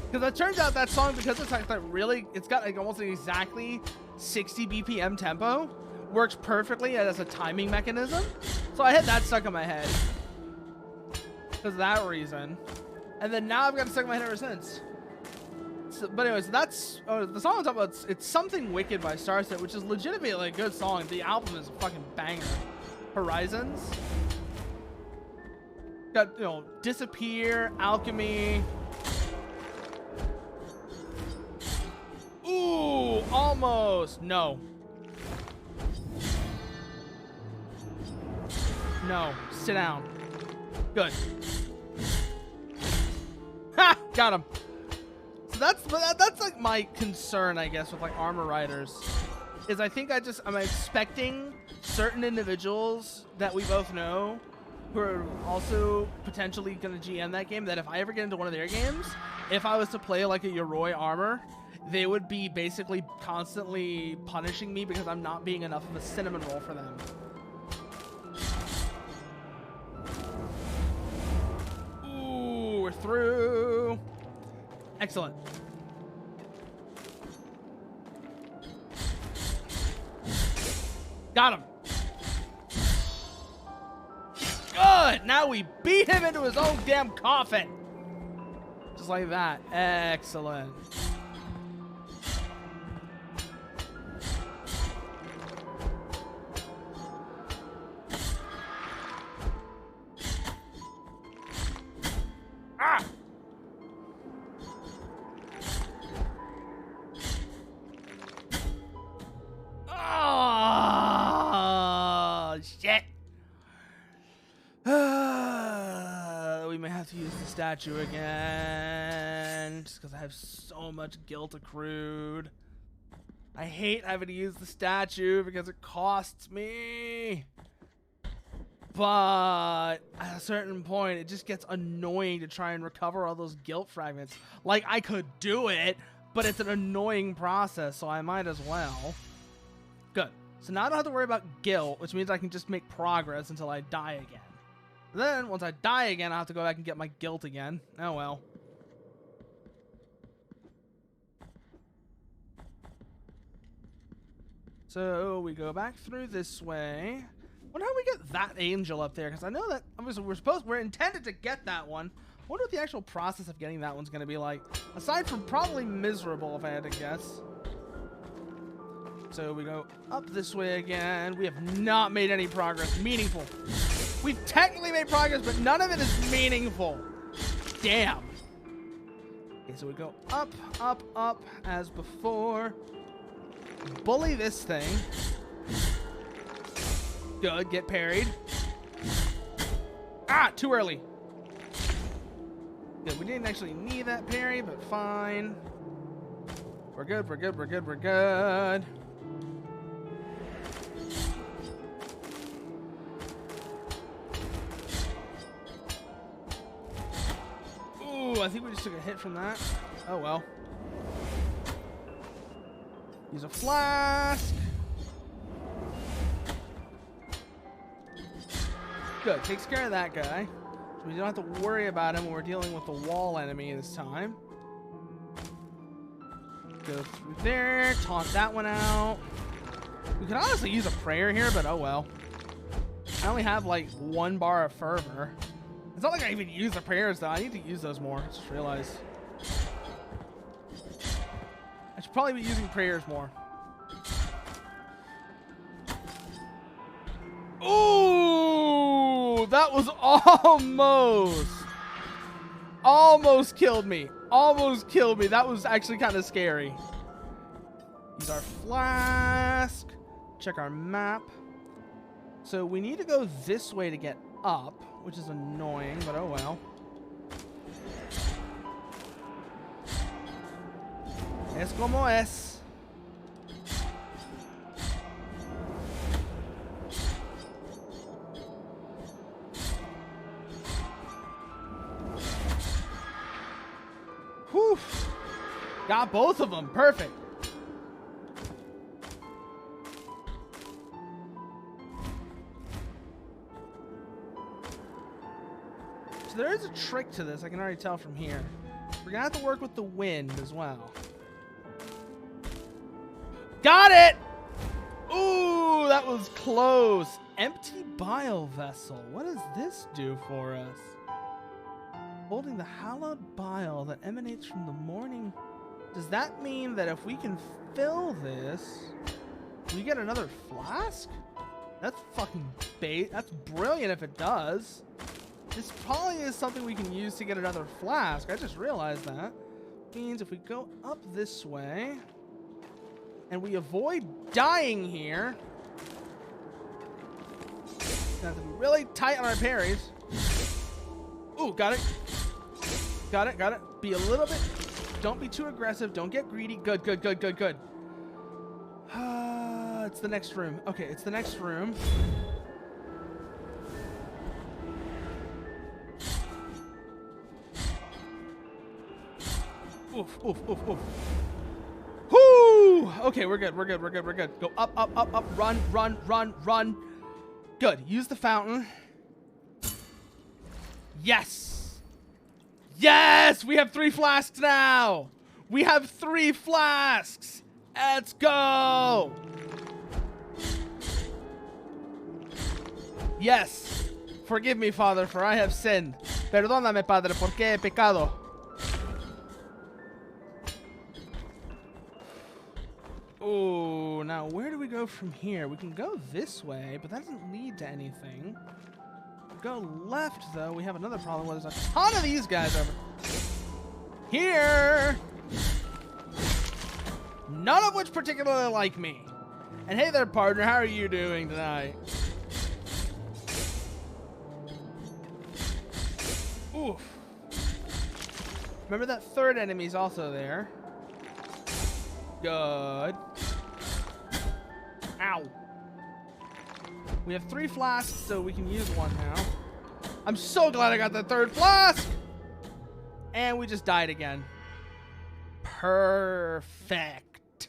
Because it turns out that song, because it's like that really, it's got like almost an exactly 60 BPM tempo, works perfectly as a timing mechanism. So I had that stuck in my head. Because of that reason. And then now I've got it stuck in my head ever since. So, but anyways, that's the song I'm talking about. It's Something Wicked by Starset, which is legitimately a good song. The album is a fucking banger. Horizons. Got, you know, Disappear, Alchemy. Ooh, almost. No. No. Sit down. Good. Ha! Got him. So that's like my concern, I guess, with like armor riders. Is I think I'm expecting certain individuals that we both know who are also potentially going to GM that game, that if I ever get into one of their games, if I was to play like a Yoroi armor, they would be basically constantly punishing me because I'm not being enough of a cinnamon roll for them. Ooh, we're through. Excellent. Got him. Good. Now we beat him into his own damn coffin. Just like that. Excellent. Ah! Oh, shit. We may have to use the statue again, just because I have so much guilt accrued. I hate having to use the statue because it costs me. But at a certain point, it just gets annoying to try and recover all those guilt fragments. Like, I could do it, but it's an annoying process, so I might as well. Good. So now I don't have to worry about guilt, which means I can just make progress until I die again. Then, once I die again, I'll have to go back and get my guilt again. Oh well. So, we go back through this way. Wonder how we get that angel up there, because I know that obviously we're intended to get that one. I wonder what the actual process of getting that one's gonna be like. Aside from probably miserable, if I had to guess. So we go up this way again. We have not made any progress. Meaningful. We've technically made progress, but none of it is meaningful. Damn. Okay, so we go up, up, up as before. Bully this thing. Good, get parried. Ah, too early. Good, we didn't actually need that parry, but fine. We're good, we're good, we're good, we're good. Ooh, I think we just took a hit from that. Oh well. Use a flask. Good, takes care of that guy. So we don't have to worry about him when we're dealing with the wall enemy this time. Go through there, taunt that one out. We could honestly use a prayer here, but oh well. I only have like 1 bar of fervor. It's not like I even use the prayers though. I need to use those more. I just realized. I should probably be using prayers more. Ooh, that was almost killed me. Almost killed me. That was actually kind of scary. Use our flask. Check our map. So we need to go this way to get up, which is annoying, but oh well. Es como es. Whew. Got both of them. Perfect. So there is a trick to this. I can already tell from here. We're going to have to work with the wind as well. Got it! Ooh, that was close. Empty bile vessel. What does this do for us? Holding the hallowed bile that emanates from the morning. Does that mean that if we can fill this, we get another flask? That's fucking bait. That's brilliant if it does. This probably is something we can use to get another flask. I just realized that. Means if we go up this way and we avoid dying here, we have to be really tight on our parries. Ooh, got it. Got it, got it. Be a little bit... Don't be too aggressive. Don't get greedy. Good, good, good, good, good. It's the next room. Okay, it's the next room. Oof, oof, oof, oof. Whoo! Okay, we're good, we're good, we're good, we're good. Go up, up, up, up. Run, run, run, run. Good. Use the fountain. Yes! Yes! We have 3 flasks now! We have 3 flasks! Let's go! Yes! Forgive me, Father, for I have sinned. Perdóname, Padre, porque pecado. Oh, now where do we go from here? We can go this way, but that doesn't lead to anything. Go left, though. We have another problem where there's a ton of these guys over here. None of which particularly like me. And hey there, partner. How are you doing tonight? Oof. Remember that third enemy's also there. Good. Ow. We have 3 flasks, so we can use one now. I'm so glad I got the 3rd flask! And we just died again. Perfect.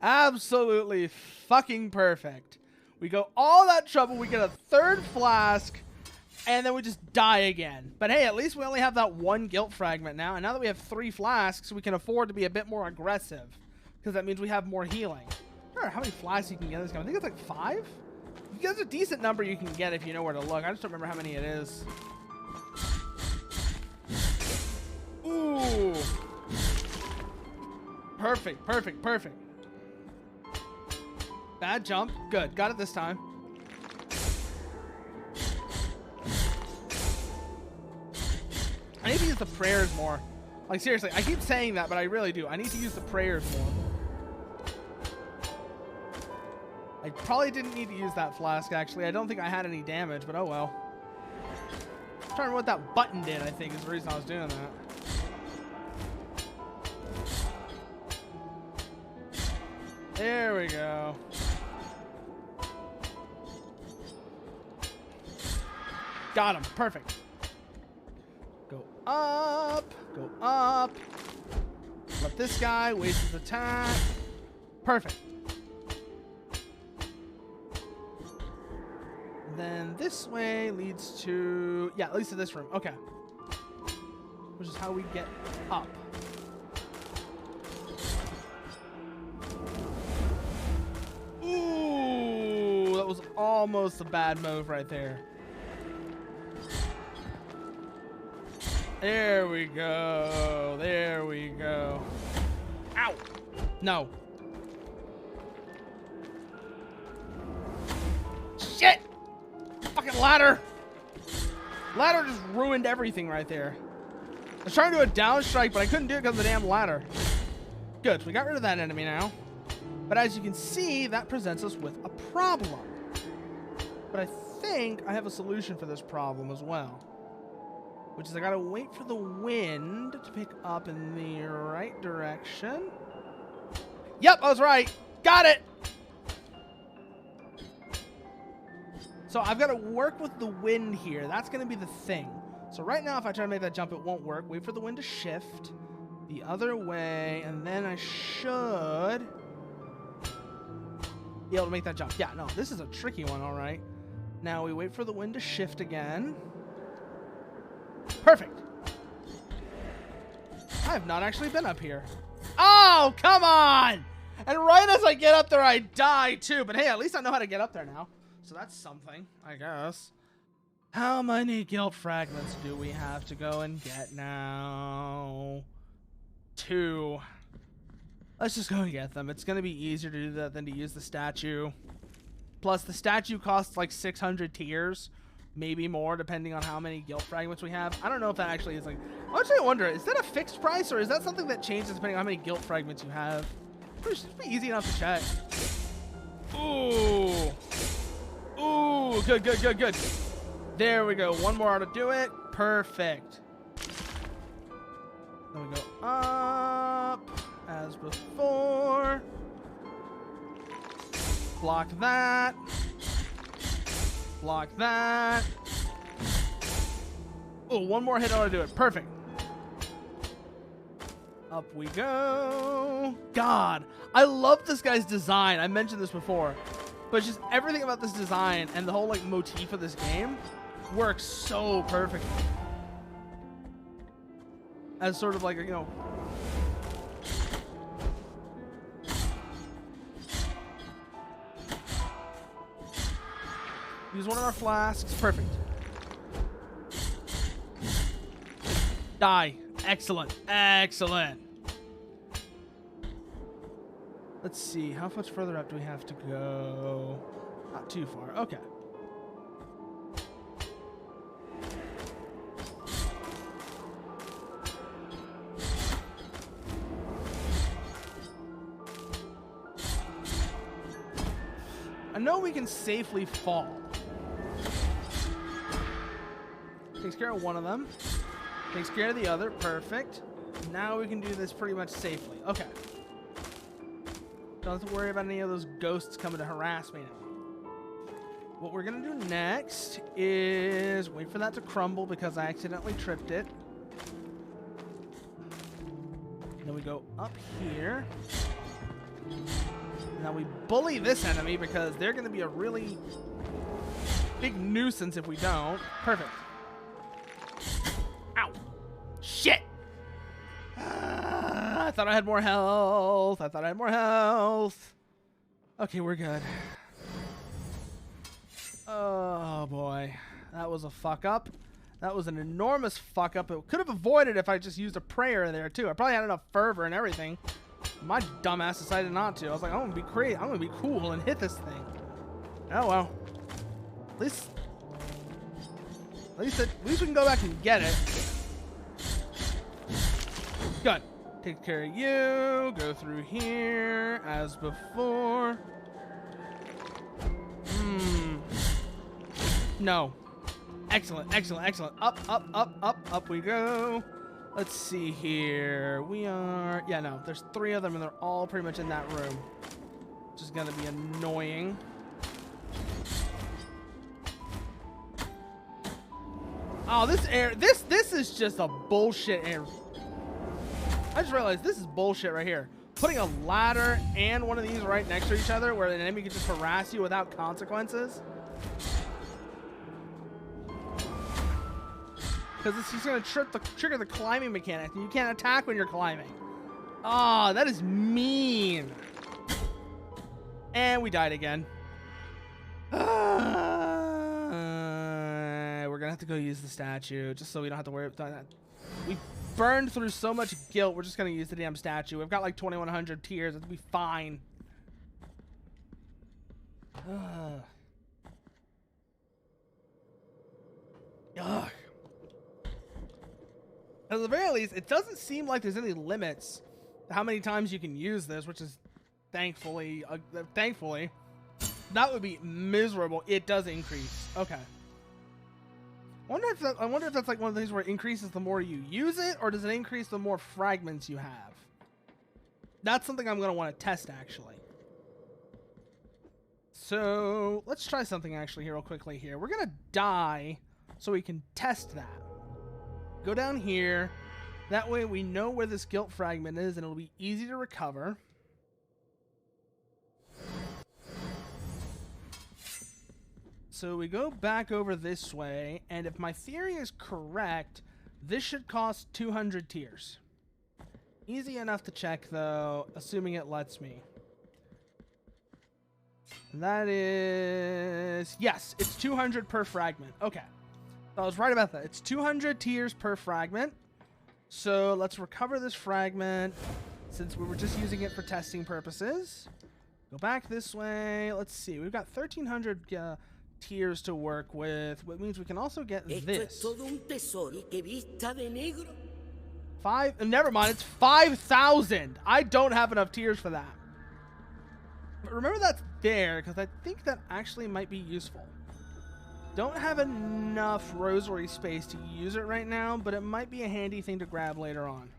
Absolutely fucking perfect. We go all that trouble, we get a 3rd flask, and then we just die again. But hey, at least we only have that 1 guilt fragment now, and now that we have 3 flasks, we can afford to be a bit more aggressive. Because that means we have more healing. I don't know how many flasks you can get in this game. I think it's like 5? There's a decent number you can get if you know where to look. I just don't remember how many it is. Ooh. Perfect, perfect, perfect. Bad jump. Good. Got it this time. I need to use the prayers more. Like, seriously, I keep saying that, but I really do. I need to use the prayers more. I probably didn't need to use that flask, actually. I don't think I had any damage, but oh well. I'm trying to remember what that button did, I think, is the reason I was doing that. There we go. Got him. Perfect. Go up. Go up. Let this guy waste his attack. Perfect. Then this way leads to... yeah, at least to this room. Okay. Which is how we get up. Ooh, that was almost a bad move right there. There we go. There we go. Ow. No. Shit. Fucking ladder. Ladder just ruined everything right there. I was trying to do a down strike, but I couldn't do it because of the damn ladder. Good. So we got rid of that enemy now. But as you can see, that presents us with a problem. But I think I have a solution for this problem as well. Which is I gotta wait for the wind to pick up in the right direction. Yep, I was right. Got it! So I've got to work with the wind here. That's going to be the thing. So right now, if I try to make that jump, it won't work. Wait for the wind to shift the other way, and then I should be able to make that jump. Yeah, no, this is a tricky one, all right. Now we wait for the wind to shift again. Perfect. I have not actually been up here. Oh, come on! And right as I get up there, I die too. But hey, at least I know how to get up there now. So that's something, I guess. How many guilt fragments do we have to go and get now? 2. Let's just go and get them. It's going to be easier to do that than to use the statue. Plus, the statue costs like 600 tiers. Maybe more, depending on how many guilt fragments we have. I don't know if that actually is like... I actually wonder, is that a fixed price, or is that something that changes depending on how many guilt fragments you have? It should be easy enough to check. Ooh. Ooh, good, good, good, good. There we go. One more to do it. Perfect. Then we go up as before. Block that. Block that. Oh, one more hit ought to do it. Perfect. Up we go. God, I love this guy's design. I mentioned this before. But just everything about this design and the whole like motif of this game works so perfectly. As sort of like, you know, use one of our flasks. Perfect. Die. Excellent. Excellent. Let's see, how much further up do we have to go? Not too far. Okay. I know we can safely fall. Takes care of one of them. Takes care of the other. Perfect. Now we can do this pretty much safely. Okay. Don't have to worry about any of those ghosts coming to harass me now. What we're going to do next is wait for that to crumble because I accidentally tripped it. Then we go up here. Now we bully this enemy because they're going to be a really big nuisance if we don't. Perfect. Ow. Shit. I thought I had more health. I thought I had more health. Okay, we're good. Oh boy, that was a fuck up. That was an enormous fuck up. It could have avoided if I just used a prayer there too. I probably had enough fervor and everything. My dumbass decided not to. I was like, I'm gonna be crazy. I'm gonna be cool and hit this thing. Oh well. At least we can go back and get it. Good. Take care of you. Go through here as before. No. Excellent, excellent, excellent. Up, up, up, up, up we go. Let's see here. We are... Yeah, no. There's 3 of them, and they're all pretty much in that room. Which is going to be annoying. Oh, this air... This is just a bullshit air. I just realized this is bullshit right here. Putting a ladder and one of these right next to each other where an enemy can just harass you without consequences. Because it's just going to trigger the climbing mechanic, and you can't attack when you're climbing. Oh, that is mean. And we died again. We're going to have to go use the statue, just so we don't have to worry about that. We burned through so much guilt, we're just going to use the damn statue. We've got like 2,100 tears. It'll be fine. Ugh. At the very least, it doesn't seem like there's any limits to how many times you can use this, which is thankfully, that would be miserable. It does increase. Okay. I wonder if that's like one of the things where it increases the more you use it, or does it increase the more fragments you have? That's something I'm going to want to test, actually. So let's try something actually here real quickly here. We're going to die so we can test that. Go down here. That way we know where this guilt fragment is, and it'll be easy to recover. So we go back over this way, and if my theory is correct, this should cost 200 tears. Easy enough to check, though, assuming it lets me. That is... Yes, it's 200 per fragment. Okay. So I was right about that. It's 200 tears per fragment. So let's recover this fragment, since we were just using it for testing purposes. Go back this way. Let's see. We've got 1,300... tears to work with, which means we can also get this. Never mind, it's 5,000. I don't have enough tears for that. But remember that's there, because I think that actually might be useful. Don't have enough rosary space to use it right now, but it might be a handy thing to grab later on.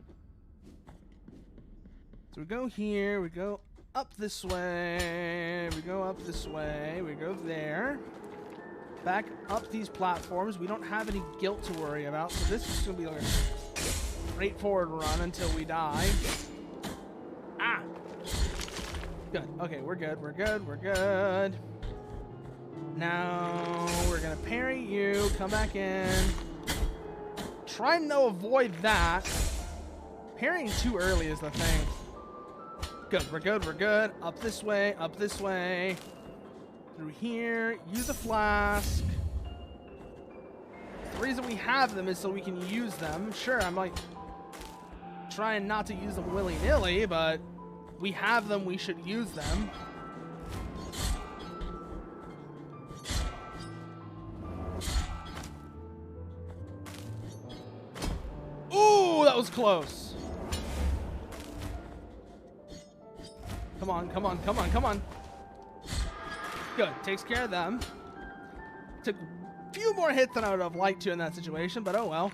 So we go here, we go up this way, we go up this way, we go there. Back up these platforms. We don't have any guilt to worry about, so this is going to be like a straightforward run until we die. Ah! Good. Okay, we're good, we're good, we're good. Now, we're going to parry you, come back in. Try and avoid that. Parrying too early is the thing. Good, we're good, we're good. Up this way, up this way. Through here, use a flask. The reason we have them is so we can use them. Sure, I'm like trying not to use them willy-nilly, but we have them, we should use them. Ooh, that was close. Come on, come on, come on, come on. Good. Takes care of them. Took a few more hits than I would have liked to in that situation, but oh well.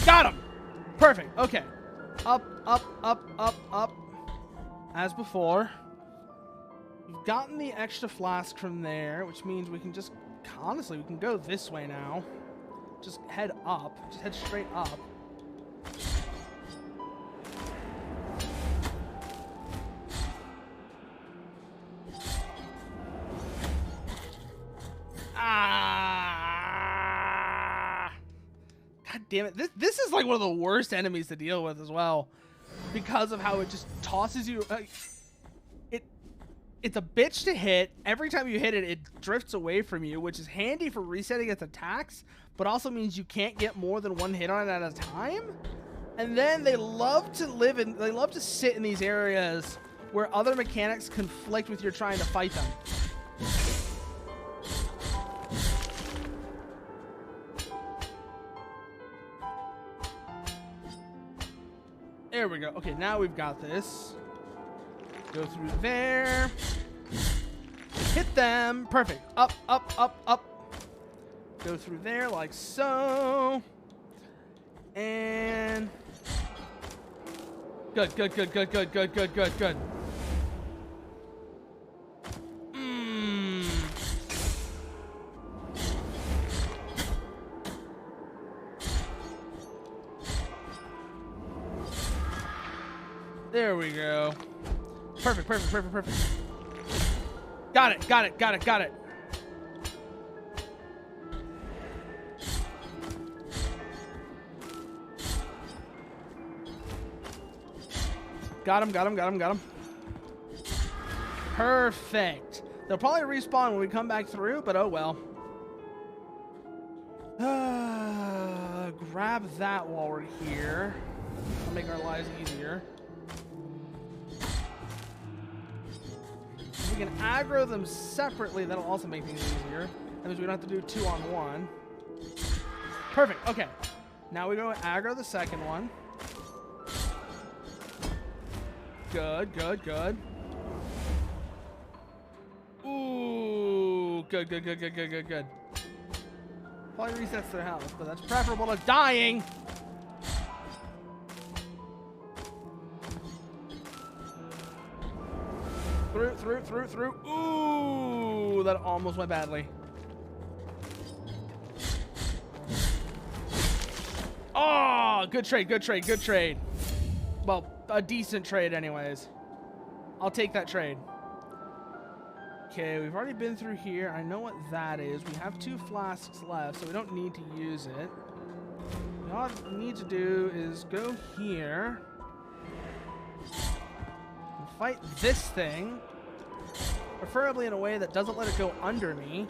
Got him! Perfect. Okay. Up, up, up, up, up. As before. We've gotten the extra flask from there, which means we can just... Honestly, we can go this way now. Just head up. Just head straight up. God damn it. This is like one of the worst enemies to deal with as well, because of how it just tosses you. It's a bitch to hit. Every time you hit it, it drifts away from you, which is handy for resetting its attacks, but also means you can't get more than one hit on it at a time. And then they love to sit in these areas where other mechanics conflict with your trying to fight them. There we go. Okay, now we've got this. Go through there. Hit them. Perfect. Up, up, up, up. Go through there like so. And good, good, good, good, good, good, good, good, good. There we go. Perfect, perfect, perfect, perfect. Got it, got it, got it, got it. Got him, got him, got him, got him. Perfect. They'll probably respawn when we come back through, but oh well. Grab that while we're here. That'll make our lives easier. If we can aggro them separately, that'll also make things easier. That means we don't have to do 2-on-1. Perfect. Okay. Now we go aggro the second one. Good, good, good. Ooh, good, good, good, good, good, good, good. Probably resets their health, but that's preferable to dying. Through, through, through, through. Ooh, that almost went badly. Oh, good trade, good trade, good trade. Well, a decent trade anyways. I'll take that trade. Okay, we've already been through here. I know what that is. We have 2 flasks left, so we don't need to use it. All we need to do is go here and fight this thing, preferably in a way that doesn't let it go under me.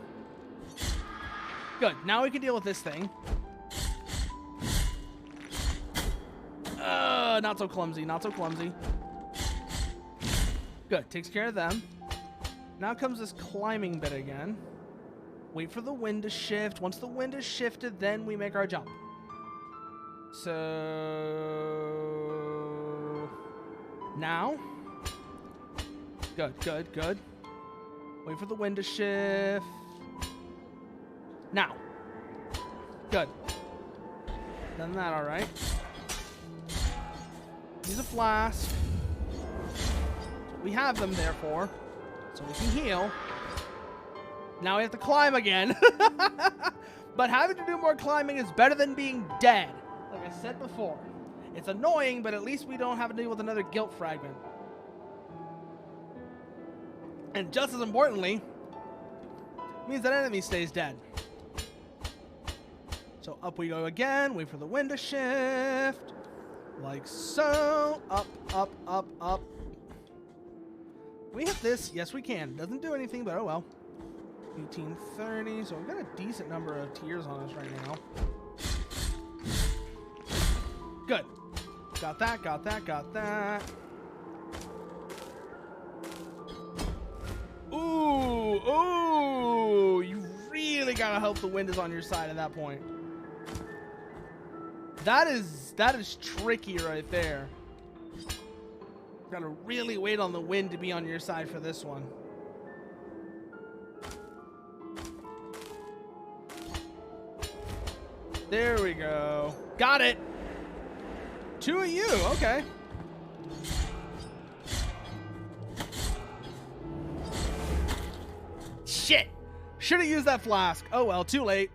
Good. Now we can deal with this thing. Not so clumsy, not so clumsy. Good, takes care of them. Now comes this climbing bit again. Wait for the wind to shift. Once the wind is shifted, then we make our jump. So... now. Good, good, good. Wait for the wind to shift. Now. Good. Done that all right. Use a flask. We have them, therefore, so we can heal. Now we have to climb again. But having to do more climbing is better than being dead. Like I said before. It's annoying, but at least we don't have to deal with another guilt fragment. And just as importantly, means that enemy stays dead. So up we go again. Wait for the wind to shift. Like so. Up, up, up, up. Can we hit this? Yes, we can. Doesn't do anything, but oh well. 1830. So we've got a decent number of tiers on us right now. Good. Got that, got that, got that. Ooh, ooh. You really gotta hope the wind is on your side at that point. That is tricky right there. Gotta really wait on the wind to be on your side for this one. There we go. Got it. 2 of you. Okay. Shit. Should have used that flask. Oh well, too late.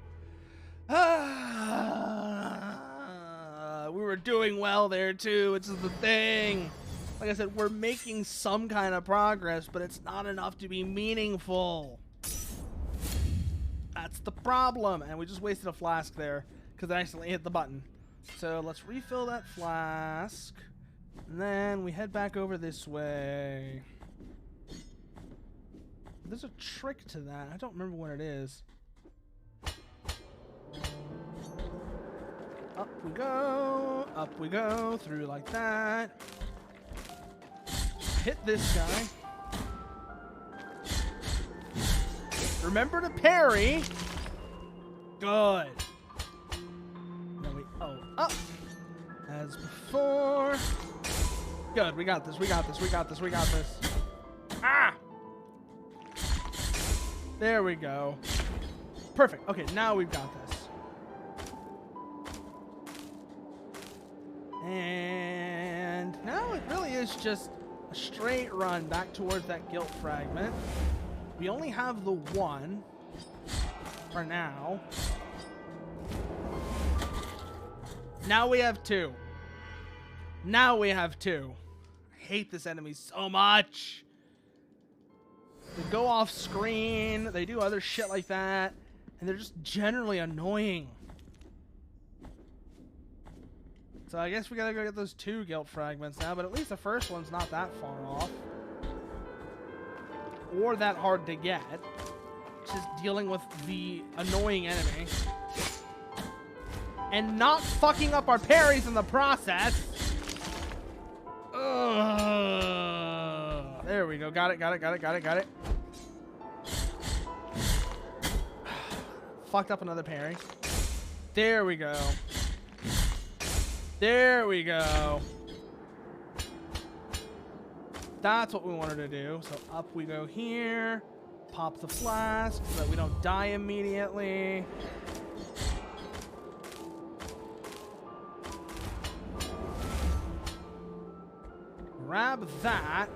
We were doing well there too, which is the thing. Like I said, we're making some kind of progress, but it's not enough to be meaningful. That's the problem. And we just wasted a flask there because I accidentally hit the button. So let's refill that flask. And then we head back over this way. there's a trick to that. I don't remember what it is. Up we go, through like that. Hit this guy. Remember to parry. Good. Then we up. As before. Good, we got this, we got this, we got this, we got this. Ah! There we go. Perfect. Okay, now we've got this. And now it really is just a straight run back towards that guilt fragment. We only have the one for now. Now we have two. Now we have two. I hate this enemy so much. They go off screen. They do other shit like that. And they're just generally annoying. So I guess we gotta go get those two guilt fragments now, but at least the first one's not that far off. Or that hard to get. Just dealing with the annoying enemy. And not fucking up our parries in the process. Ugh. There we go. Got it. Fucked up another parry. There we go. There we go. That's what we wanted to do. So up we go here. Pop the flask so that we don't die immediately. Grab that.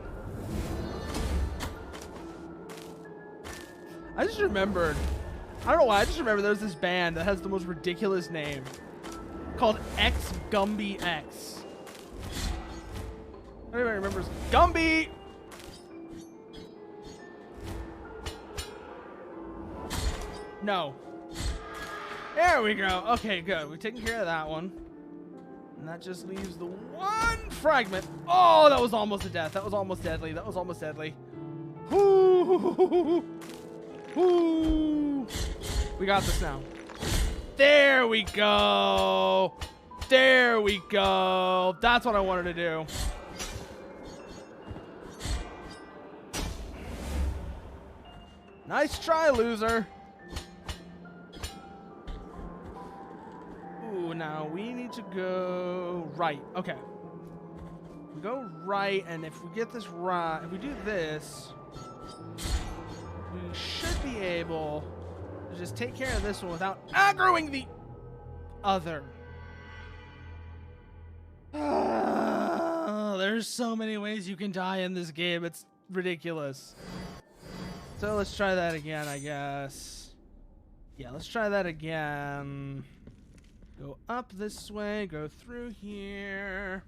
I just remembered. I don't know why. I just remember there's this band that has the most ridiculous name called X Gumby X. Anybody remembers Gumby? No. There we go. Okay, good. We've taken care of that one. And that just leaves the one fragment. Oh, that was almost a death. That was almost deadly. That was almost deadly. Whoo! Whoo! We got this now. There we go. There we go. That's what I wanted to do. Nice try, loser. Ooh, now we need to go right. Okay. We go right, and if we get this right, if we do this, we should be able to just take care of this one without aggroing the other. There's so many ways you can die in this game. It's ridiculous. So let's try that again, I guess. Yeah, let's try that again. Go up this way, go through here.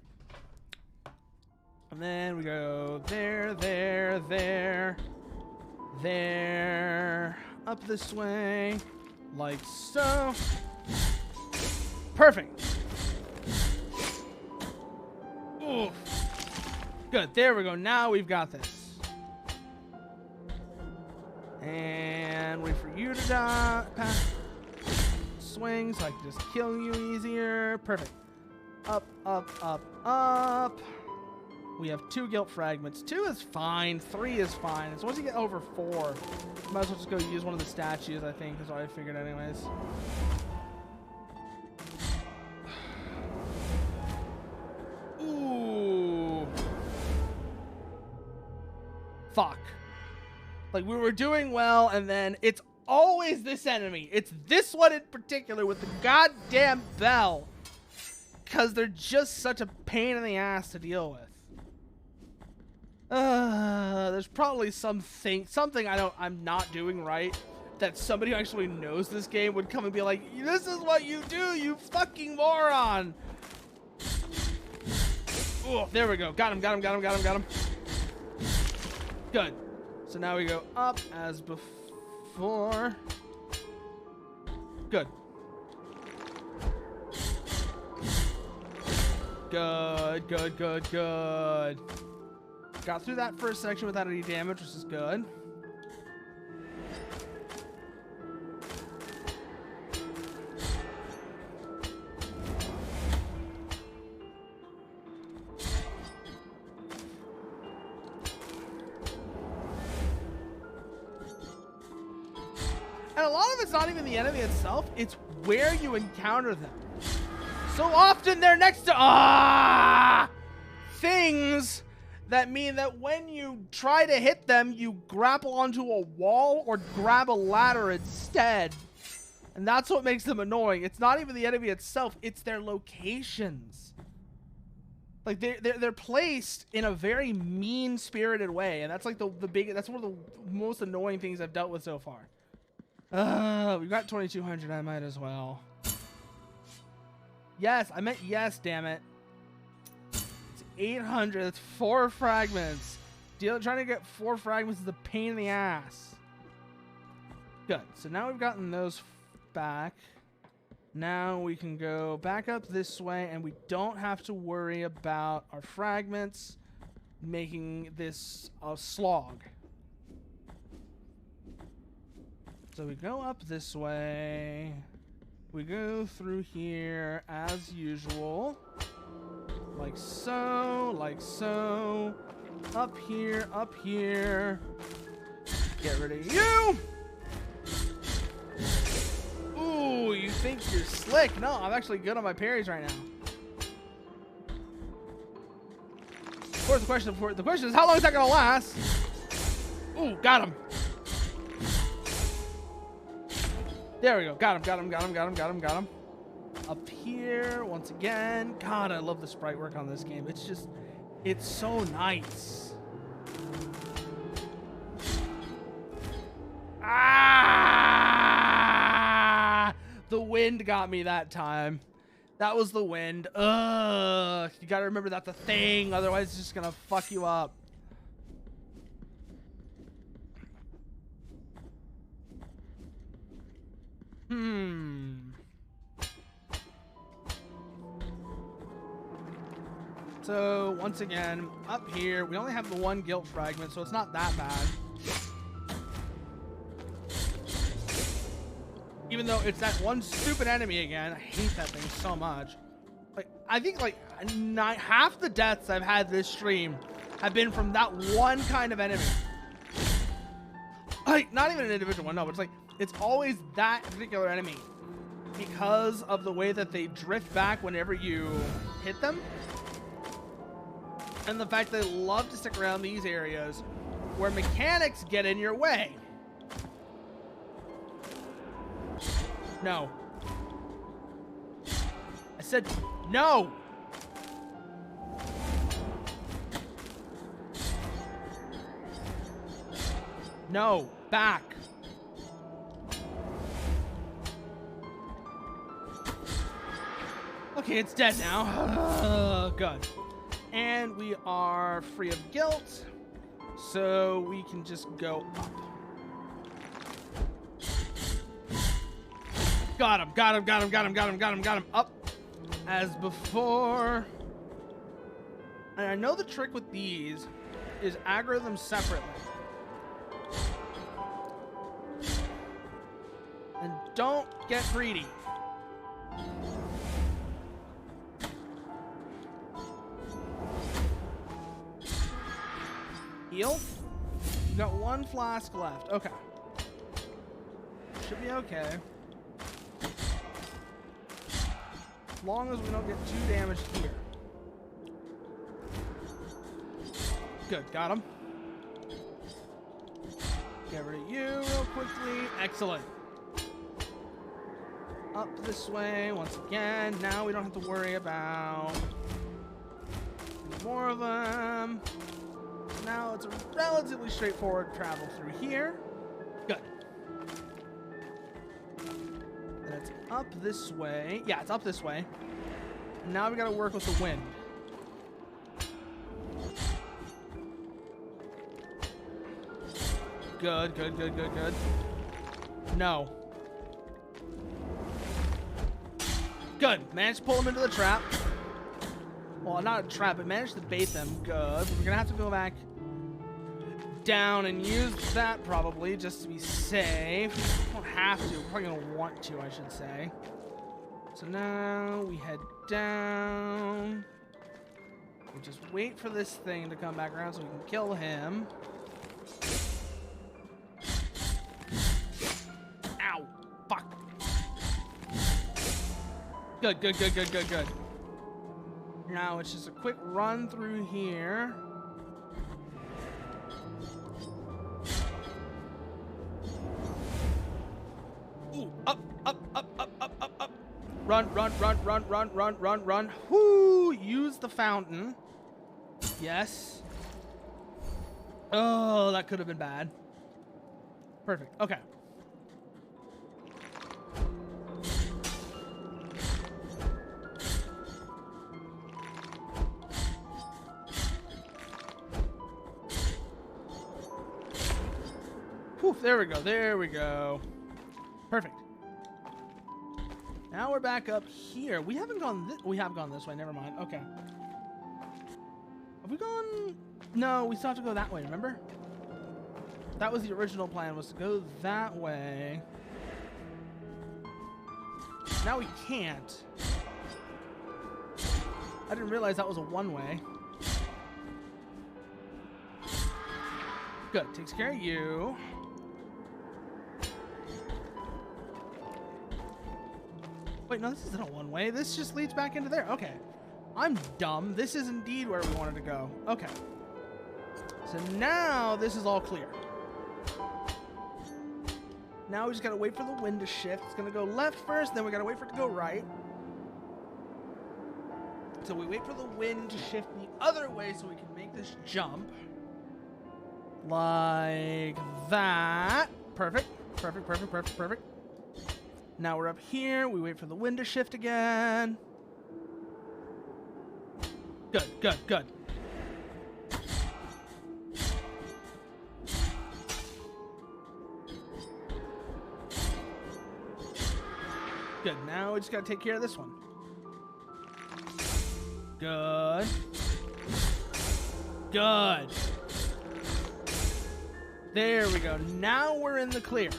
And then we go there, there, there, there. Up this way, like so. Perfect. Oof. Good, there we go. Now we've got this. And wait for you to die. Swing so I can just kill you easier. Perfect. Up, up, up, up. We have 2 guilt fragments. 2 is fine. 3 is fine. So once you get over 4, you might as well just go use one of the statues, I think, is what I figured anyways. Ooh. Fuck. Like, we were doing well, and then it's always this enemy. It's this one in particular with the goddamn bell. Because they're just such a pain in the ass to deal with. There's probably something I'm not doing right that somebody who actually knows this game would come and be like, this is what you do, you fucking moron. Oh, there we go. Got him. Good. So now we go up as before. Good. Good. Got through that first section without any damage, which is good. And a lot of it's not even the enemy itself, it's where you encounter them. So often they're next to things that mean that when you try to hit them, you grapple onto a wall or grab a ladder instead. And that's what makes them annoying. It's not even the enemy itself, it's their locations. Like they're placed in a very mean-spirited way, and that's like that's one of the most annoying things I've dealt with so far. We've got 2,200. I might as well. Yes, I meant yes. Damn it. It's 800. That's 4 fragments. Trying to get 4 fragments is a pain in the ass. Good. So now we've gotten those back. Now we can go back up this way, and we don't have to worry about our fragments making this a slog. So we go up this way. We go through here as usual. Like so, like so. Up here, up here. Get rid of you! Ooh, you think you're slick? No, I'm actually good on my parries right now. Of course, the question is, how long is that gonna last? Ooh, got him. There we go. Got him, got him, got him, got him, got him, got him. Up here, once again. God, I love the sprite work on this game. It's just, it's so nice. The wind got me that time. That was the wind. Ugh. You gotta remember that's a thing, otherwise it's just gonna fuck you up. So, once again, up here, we only have the 1 guilt fragment, so it's not that bad. Even though it's that one stupid enemy again. I hate that thing so much. Like, I think like half the deaths I've had this stream have been from that one kind of enemy. Like, not even an individual one, no, but it's like, it's always that particular enemy. Because of the way that they drift back whenever you hit them. And the fact they love to stick around these areas where mechanics get in your way. No. I said no. No. Back. Okay, it's dead now. Good. And we are free of guilt. So we can just go up. Got him, got him, got him, got him, got him, got him, got him. Up as before. And I know the trick with these is aggro them separately. And don't get greedy. Heal. We've got 1 flask left. Okay. Should be okay. As long as we don't get too damaged here. Good, got him. Get rid of you real quickly. Excellent. Up this way once again. Now we don't have to worry about more of them. Now it's a relatively straightforward travel through here. Good. And it's up this way. Yeah, it's up this way. And now we gotta work with the wind. Good, good, good, good, good. No. Good. Managed to pull them into the trap. Well, not a trap, but managed to bait them. Good. We're gonna have to go back down and use that probably just to be safe. We don't have to. We're probably gonna want to, I should say. So now we head down. We just wait for this thing to come back around so we can kill him. Ow. Good, good, good, good, good, good. Now it's just a quick run through here. Ooh, up, up, up, up, up, up, up. Run, run, run, run, run, run, run, run. Whoo! Use the fountain. Yes. Oh, that could have been bad. Perfect. Okay. Whew, there we go. There we go. Perfect. Now we're back up here. We haven't gone we have gone this way. Never mind. Okay. Have we gone? No, we still have to go that way, remember? That was the original plan, was to go that way. Now we can't. I didn't realize that was a one-way. Good, takes care of you. Wait, no, this isn't a one-way. This just leads back into there. Okay. I'm dumb. This is indeed where we wanted to go. Okay. So now this is all clear. Now we just gotta wait for the wind to shift. It's gonna go left first, then we gotta wait for it to go right. So we wait for the wind to shift the other way so we can make this jump. Like that. Perfect. Perfect, perfect, perfect, perfect. Now we're up here. We wait for the wind to shift again. Good, good, good. Good. Now we just gotta take care of this one. Good. Good. There we go. Now we're in the clear.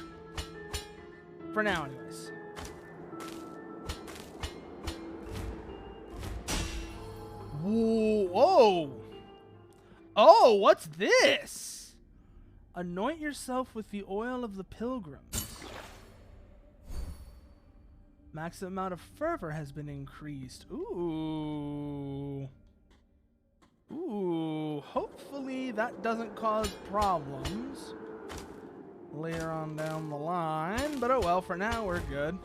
For now, anyways. Whoa. Oh, what's this? Anoint yourself with the oil of the pilgrims. Maximum amount of fervor has been increased. Ooh. Ooh. Hopefully that doesn't cause problems later on down the line. But oh well, for now we're good.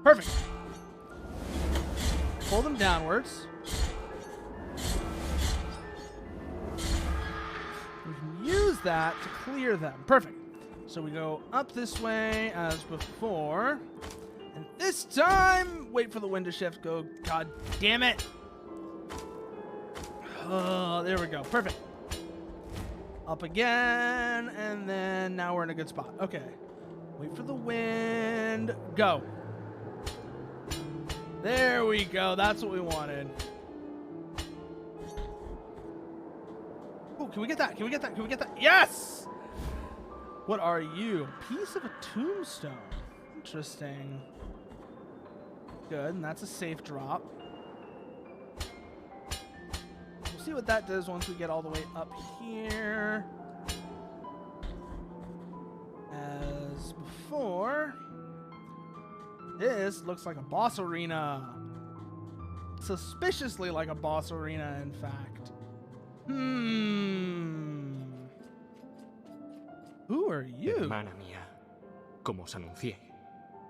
Perfect. Pull them downwards. We can use that to clear them. Perfect. So we go up this way as before. And this time, wait for the wind to shift. Go. God damn it. Oh, there we go. Perfect. Up again. And then now we're in a good spot. Okay. Wait for the wind. Go. There we go. That's what we wanted. Oh, can we get that? Can we get that? Can we get that? Yes! What are you? Piece of a tombstone. Interesting. Good, and that's a safe drop. We'll see what that does once we get all the way up here. As before, this looks like a boss arena. Suspiciously like a boss arena, in fact. Who are you? Hermana mía, como os anuncié,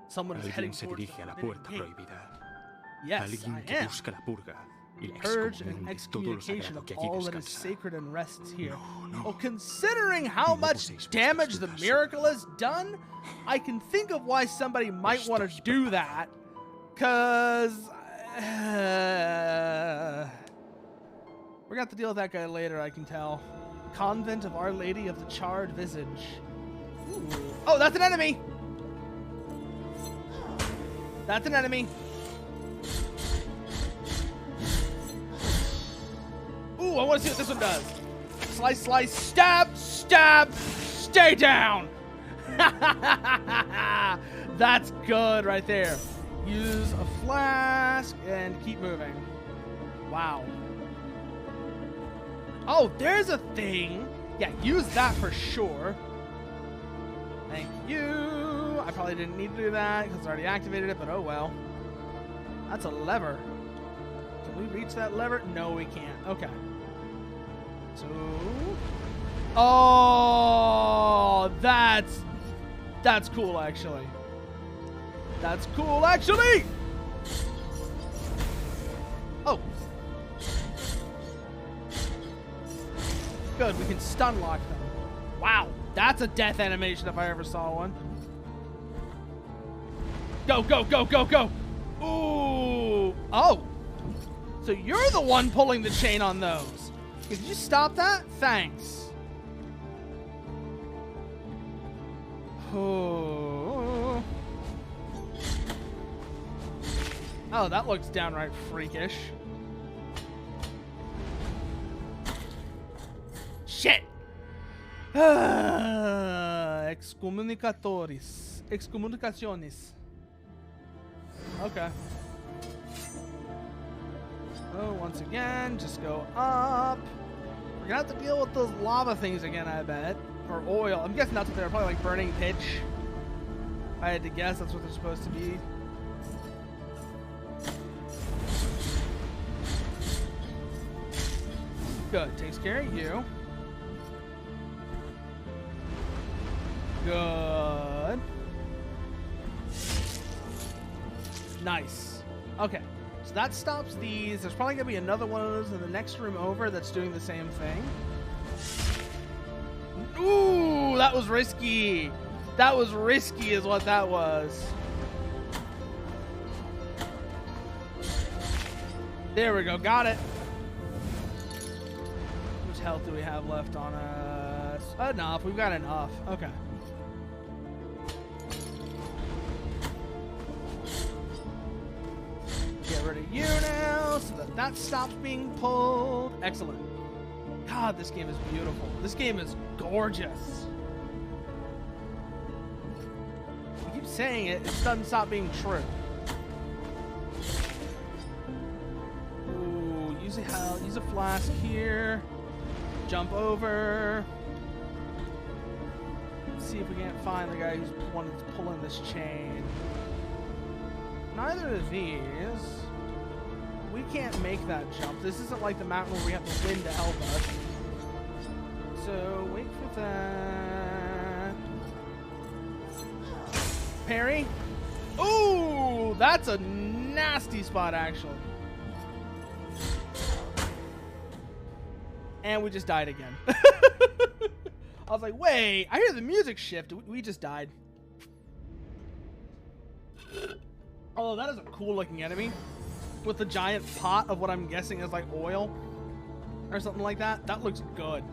Someone is heading alguien se towards dirige a la the puerta gate. prohibida. Yes, Alguien I que am. busca la purga y la Purge and excomunión de todo lo excommunication sagrado of que allí all that is descansa. sacred and rests here. No. Well, considering how No much uséis damage vuestras the dudas. miracle has done, I can think of why somebody might want to Estoy do that. Cause we're gonna have to deal with that guy later, I can tell. Convent of Our Lady of the Charred Visage. Ooh. Oh, that's an enemy! That's an enemy. Ooh, I want to see what this one does. Slice, slice, stab, stab, stay down. That's good right there. Use a flask and keep moving. Wow. Oh, there's a thing Yeah, use that for sure. Thank you. I probably didn't need to do that because I already activated it, but oh well. That's a lever. Can we reach that lever? No, we can't. Okay. So... Oh, that's cool, actually. That's cool, actually! Oh. Good, we can stun lock them. Wow, that's a death animation if I ever saw one. Go, go, go, go, go! Ooh! Oh! So you're the one pulling the chain on those. Could you stop that? Thanks. Oh. Oh, that looks downright freakish. Shit! Excomunicadores. Excomunicaciones. Okay. Oh, once again, just go up. We're gonna have to deal with those lava things again, I bet. Or oil. I'm guessing that's what they're probably like burning pitch. If I had to guess, that's what they're supposed to be. Good. Takes care of you. Good. Nice. Okay. So that stops these. There's probably going to be another one of those in the next room over that's doing the same thing. Ooh, that was risky. That was risky is what that was. There we go. Got it. How much health do we have left on us? Enough. We've got enough. Okay. Get rid of you now so that that stops being pulled. Excellent. God, this game is beautiful. This game is gorgeous. I keep saying it, it doesn't stop being true. Ooh, use a flask here. Jump over. Let's see if we can't find the guy who's the one that's pulling this chain. Neither of these. We can't make that jump. This isn't like the map where we have the wind to help us. So, wait for that. Parry. Ooh, that's a nasty spot, actually. And we just died again. I was like, wait, I hear the music shift. We just died. Although that is a cool looking enemy. With the giant pot of what I'm guessing is like oil. Or something like that. That looks good.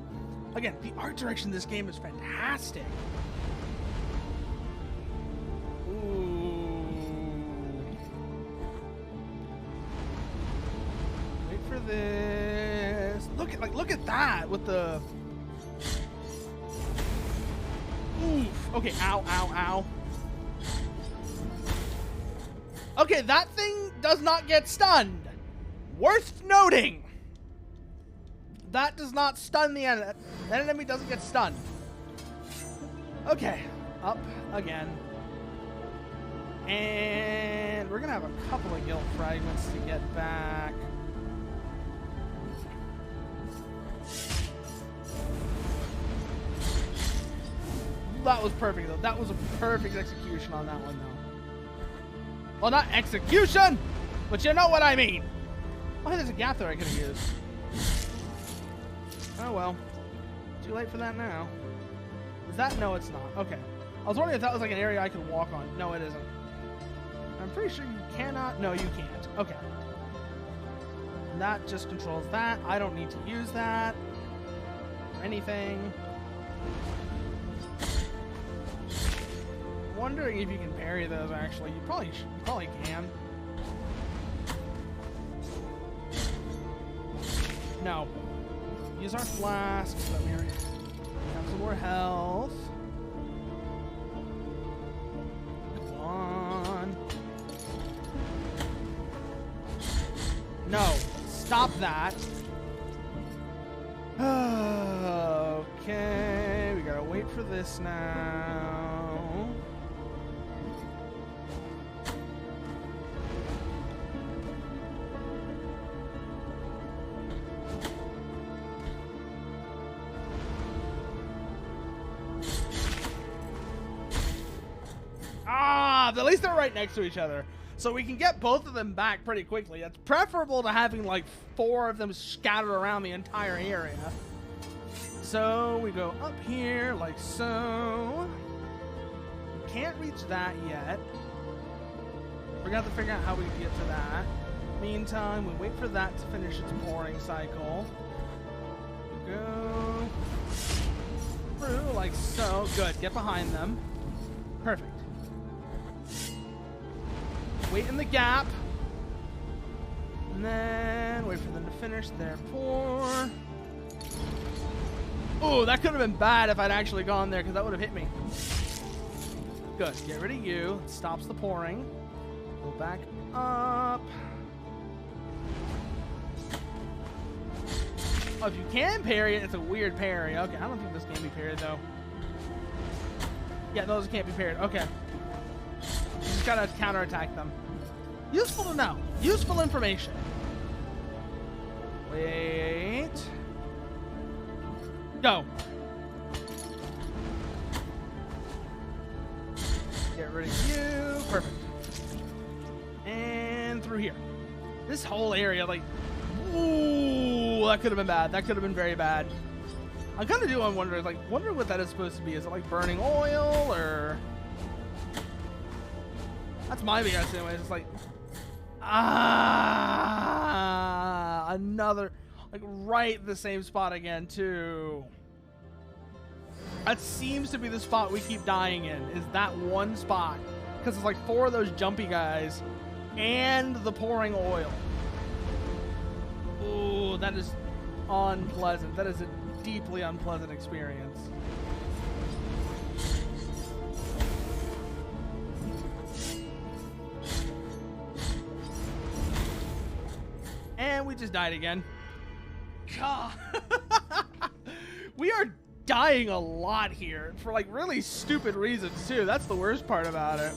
Again, the art direction in this game is fantastic. Ooh. Wait for this. Look at that with the. Oof. Okay, ow, ow, ow. Okay, that thing does not get stunned. Worth noting. That does not stun the enemy. That enemy doesn't get stunned. Okay, up again. And we're gonna have a couple of guilt fragments to get back. That was perfect though. That was a perfect execution on that one though. Well, not execution, but you know what I mean. Oh, hey, there's a gap there I could have used. Oh well. Too late for that now. Is that? No, it's not. Okay. I was wondering if that was like an area I could walk on. No, it isn't. I'm pretty sure you cannot. No, you can't. Okay. That just controls that. I don't need to use that or anything. Wondering if you can parry those. Actually, you probably can. No. Use our flask so that we have some more health. Come on. No. Stop that. Okay, we gotta wait for this now. At least they're right next to each other. So we can get both of them back pretty quickly. It's preferable to having like 4 of them scattered around the entire area. So we go up here like so. We can't reach that yet. We're gonna have to figure out how we get to that. Meantime, we wait for that to finish its pouring cycle. We go through like so. Good, get behind them. Perfect. Wait in the gap. And then wait for them to finish their pour. Oh, that could have been bad if I'd actually gone there, because that would have hit me. Good. Get rid of you. It stops the pouring. Go back up. Oh, if you can parry it, it's a weird parry. Okay, I don't think this can be parried, though. Yeah, those can't be parried. Okay. You just gotta counterattack them. Useful to know. Useful information. Wait. Go. Get rid of you. Perfect. And through here. This whole area, like, ooh, that could have been bad. That could have been very bad. I kind of do wonder, like, what that is supposed to be. Is it like burning oil, or? That's my big guess anyway. It's like, another, like, right the same spot again too. That seems to be the spot we keep dying in, is that one spot, because it's like 4 of those jumpy guys and the pouring oil. Ooh, that is unpleasant. That is a deeply unpleasant experience. And we just died again. God. We are dying a lot here for like really stupid reasons too. That's the worst part about it.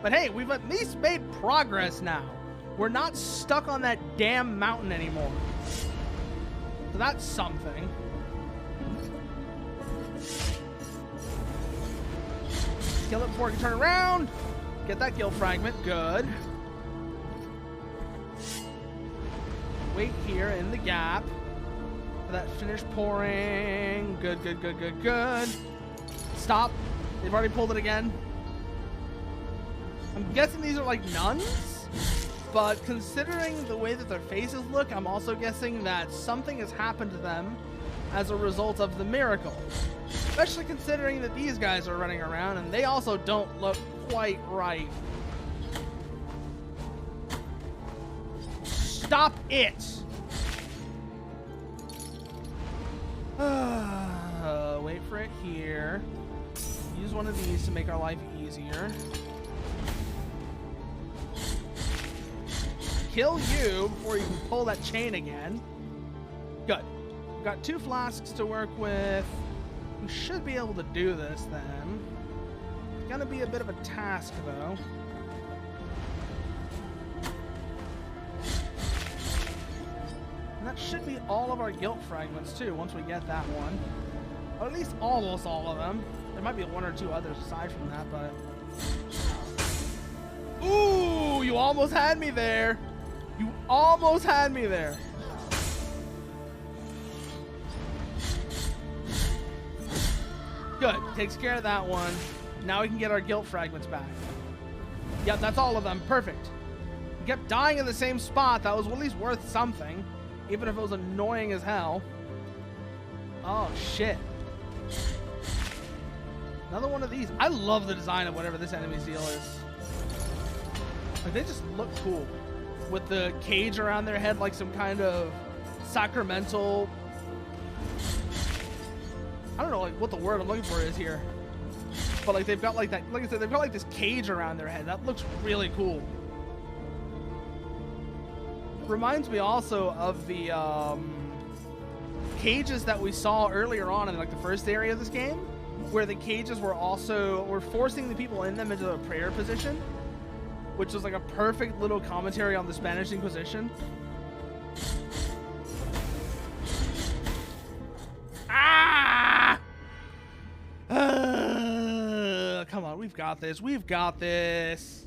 But hey, we've at least made progress now. We're not stuck on that damn mountain anymore. So that's something. Kill it before it can turn around. Get that guild fragment. Good. Wait here in the gap for that finished pouring. Good, good, good, good, good. Stop. They've already pulled it again. I'm guessing these are like nuns, but considering the way that their faces look, I'm also guessing that something has happened to them as a result of the miracle. Especially considering that these guys are running around and they also don't look quite right. Stop it! Wait for it here. Use one of these to make our life easier. Kill you before you can pull that chain again. Good. We've got 2 flasks to work with. We should be able to do this then. It's gonna be a bit of a task though. And that should be all of our guilt fragments too, once we get that one. Or at least almost all of them. There might be 1 or 2 others aside from that, but... Ooh, you almost had me there. You almost had me there. Good, takes care of that one. Now we can get our guilt fragments back. Yep, that's all of them, perfect. We kept dying in the same spot, that was at least worth something. Even if it was annoying as hell. Oh, shit. Another one of these. I love the design of whatever this enemy seal is. Like, they just look cool. With the cage around their head like some kind of sacramental... I don't know like what the word I'm looking for is here. But like they've got like that, like I said, they've got like this cage around their head. That looks really cool. Reminds me also of the cages that we saw earlier on in like the first area of this game, where the cages were forcing the people in them into a prayer position, which was like a perfect little commentary on the Spanish Inquisition. Ah! Come on, we've got this. We've got this.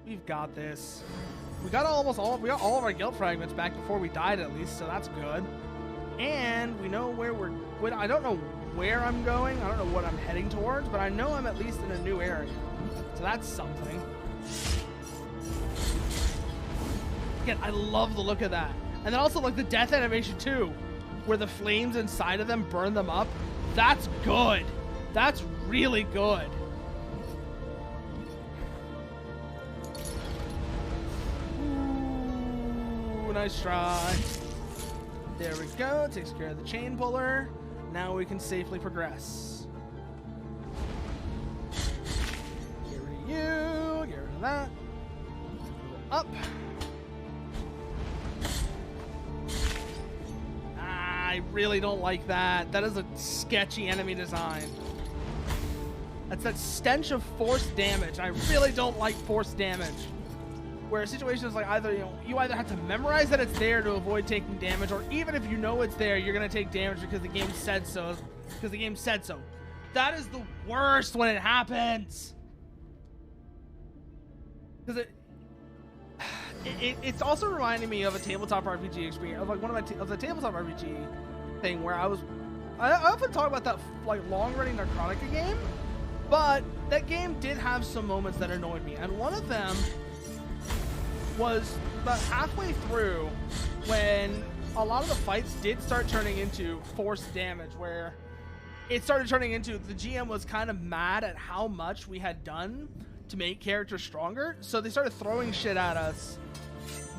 We've got this. We got all of our guild fragments back before we died, at least, so that's good. And we know where I don't know where I'm going. I don't know what I'm heading towards, but I know I'm at least in a new area. So that's something. Again, I love the look of that. And then also like the death animation too, where the flames inside of them burn them up. That's good. That's really good. Ooh, nice try. There we go. Takes care of the chain puller. Now we can safely progress. Get rid of you. Get rid of that. Up. I really don't like that. That is a sketchy enemy design. That's that stench of forced damage. I really don't like forced damage. Where a situation is like you either have to memorize that it's there to avoid taking damage, or even if you know it's there, you're gonna take damage because the game said so. That is the worst when it happens. Because it's also reminding me of a tabletop RPG experience, of like of the tabletop RPG thing where I often talk about that like long-running Necrotica game, but that game did have some moments that annoyed me, and one of them was about halfway through when a lot of the fights did start turning into forced damage, where it started turning into the GM was kind of mad at how much we had done to make characters stronger, so they started throwing shit at us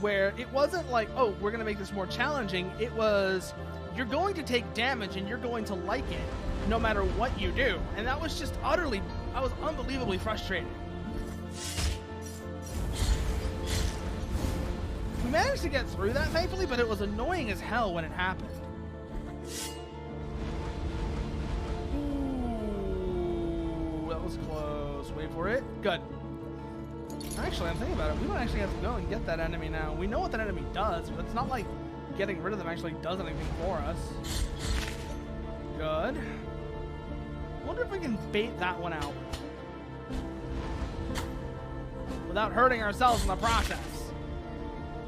where it wasn't like, oh, we're going to make this more challenging. It was, you're going to take damage and you're going to like it no matter what you do. And that was just I was unbelievably frustrated. We managed to get through that, thankfully, but it was annoying as hell when it happened. Ooh, that was close. Wait for it. Good. Actually, I'm thinking about it. We don't actually have to go and get that enemy now. We know what that enemy does, but it's not like getting rid of them actually does anything for us. Good. Wonder if we can bait that one out without hurting ourselves in the process.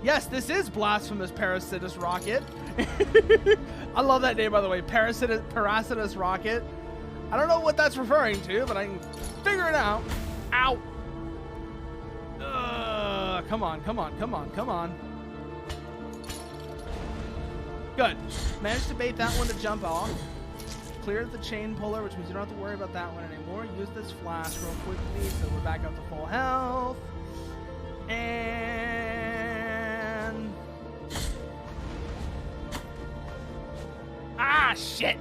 Yes, this is Blasphemous Parasitus Rocket. I love that name, by the way. Parasitus Rocket. I don't know what that's referring to, but I can figure it out. Ow. Come on. Good. Managed to bait that one to jump off. Cleared the chain puller, which means you don't have to worry about that one anymore. Use this flash real quickly so we're back up to full health. And... ah, shit!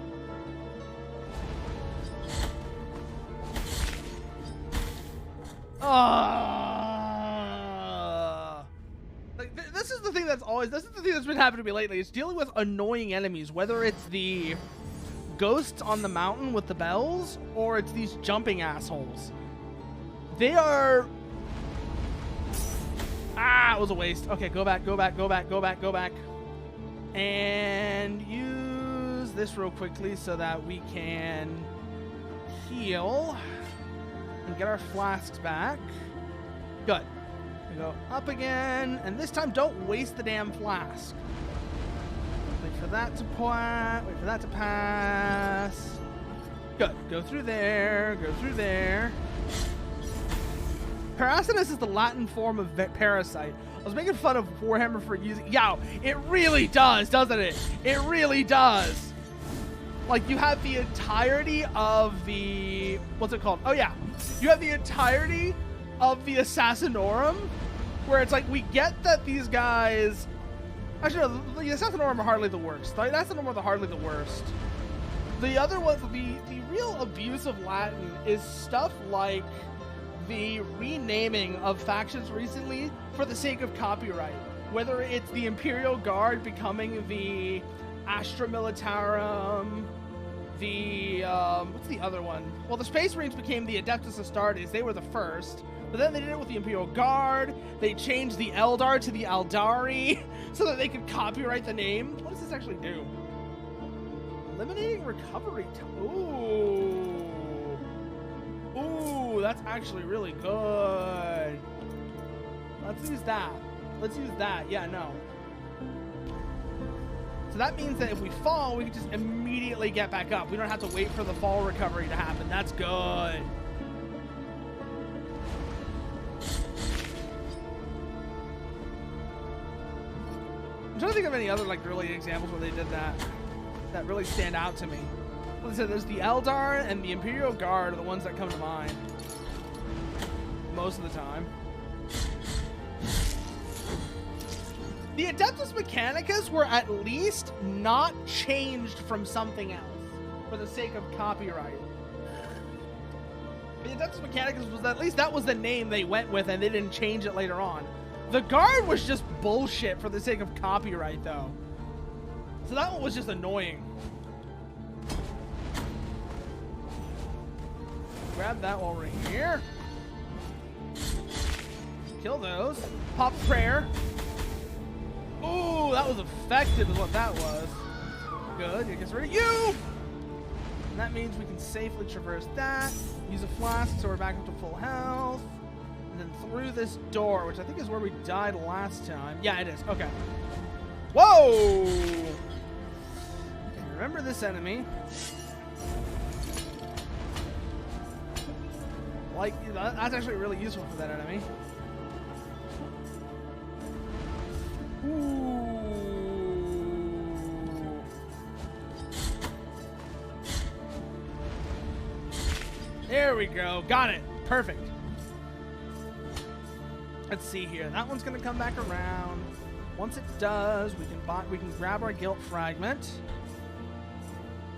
Like this is the thing that's been happening to me lately. It's dealing with annoying enemies, whether it's the ghosts on the mountain with the bells or it's these jumping assholes. They are... ah, it was a waste. Okay, go back. And use this real quickly so that we can heal and get our flasks back. Good. We go up again, and this time don't waste the damn flask. Wait for that to pass. Good. Go through there. Parasitus is the Latin form of parasite. I was making fun of Warhammer for using... yeah, it really does, doesn't it? It really does. Like, you have the entirety of the... what's it called? Oh, yeah. You have the entirety of the Assassinorum, where it's like, we get that these guys... actually, no, the Assassinorum are hardly the worst. The Assassinorum are hardly the worst. The other one, the real abuse of Latin is stuff like the renaming of factions recently for the sake of copyright. Whether it's the Imperial Guard becoming the Astra Militarum, the, what's the other one? Well, the Space Marines became the Adeptus Astartes. They were the first. But then they did it with the Imperial Guard. They changed the Eldar to the Aldari so that they could copyright the name. What does this actually do? Eliminating recovery time. Ooh. Ooh, that's actually really good. Let's use that. Let's use that. Yeah, no. So that means that if we fall, we can just immediately get back up. We don't have to wait for the fall recovery to happen. That's good. I'm trying to think of any other like early examples where they did that really stand out to me. Like I said, there's the Eldar and the Imperial Guard are the ones that come to mind most of the time. The Adeptus Mechanicus were at least not changed from something else for the sake of copyright. The Adeptus Mechanicus was at least that was the name they went with and they didn't change it later on. The Guard was just bullshit for the sake of copyright though. So that one was just annoying. Grab that while we're here. Kill those. Pop prayer. Ooh, that was effective is what that was. Good, it gets rid of you! And that means we can safely traverse that. Use a flask so we're back up to full health. And then through this door, which I think is where we died last time. Yeah, it is. Okay. Whoa! Okay, remember this enemy. Like, that's actually really useful for that enemy. Ooh. There we go. Got it. Perfect. Let's see here. That one's gonna come back around. Once it does, we can grab our guilt fragment.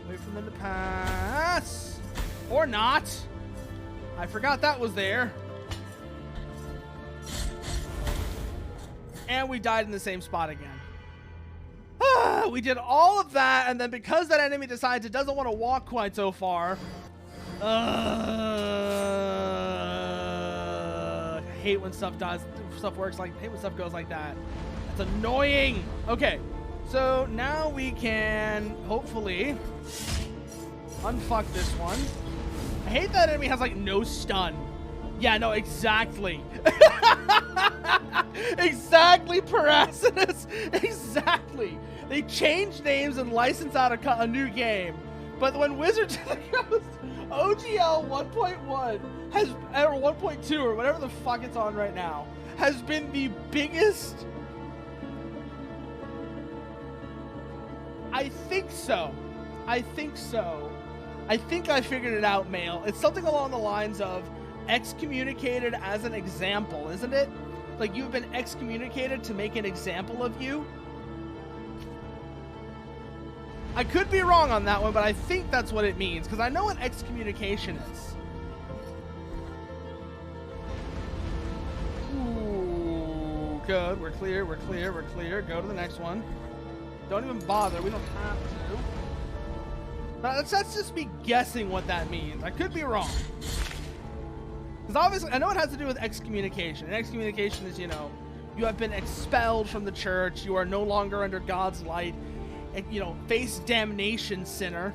Wait for them to pass. Or not. I forgot that was there. And we died in the same spot again. We did all of that, and then because that enemy decides it doesn't want to walk quite so far. I hate when stuff works like, I hate when stuff goes like that. It's annoying. Okay, so now we can hopefully unfuck this one. I hate that enemy has like no stun. Yeah, no, exactly. Exactly, Paracetus. Exactly. They changed names and licensed out a new game. But when Wizards of the Coast OGL 1.1 has, or 1.2 or whatever the fuck it's on right now, has been the biggest. I think so. I think I figured it out, Mail. It's something along the lines of excommunicated as an example, isn't it? Like you've been excommunicated to make an example of you. I could be wrong on that one, but I think that's what it means, because I know what excommunication is. Ooh, good. We're clear, we're clear, we're clear. Go to the next one. Don't even bother. We don't have to. Let's just be guessing what that means. I could be wrong. Because obviously, I know it has to do with excommunication. And excommunication is, you know, you have been expelled from the church. You are no longer under God's light. And, you know, face damnation, sinner.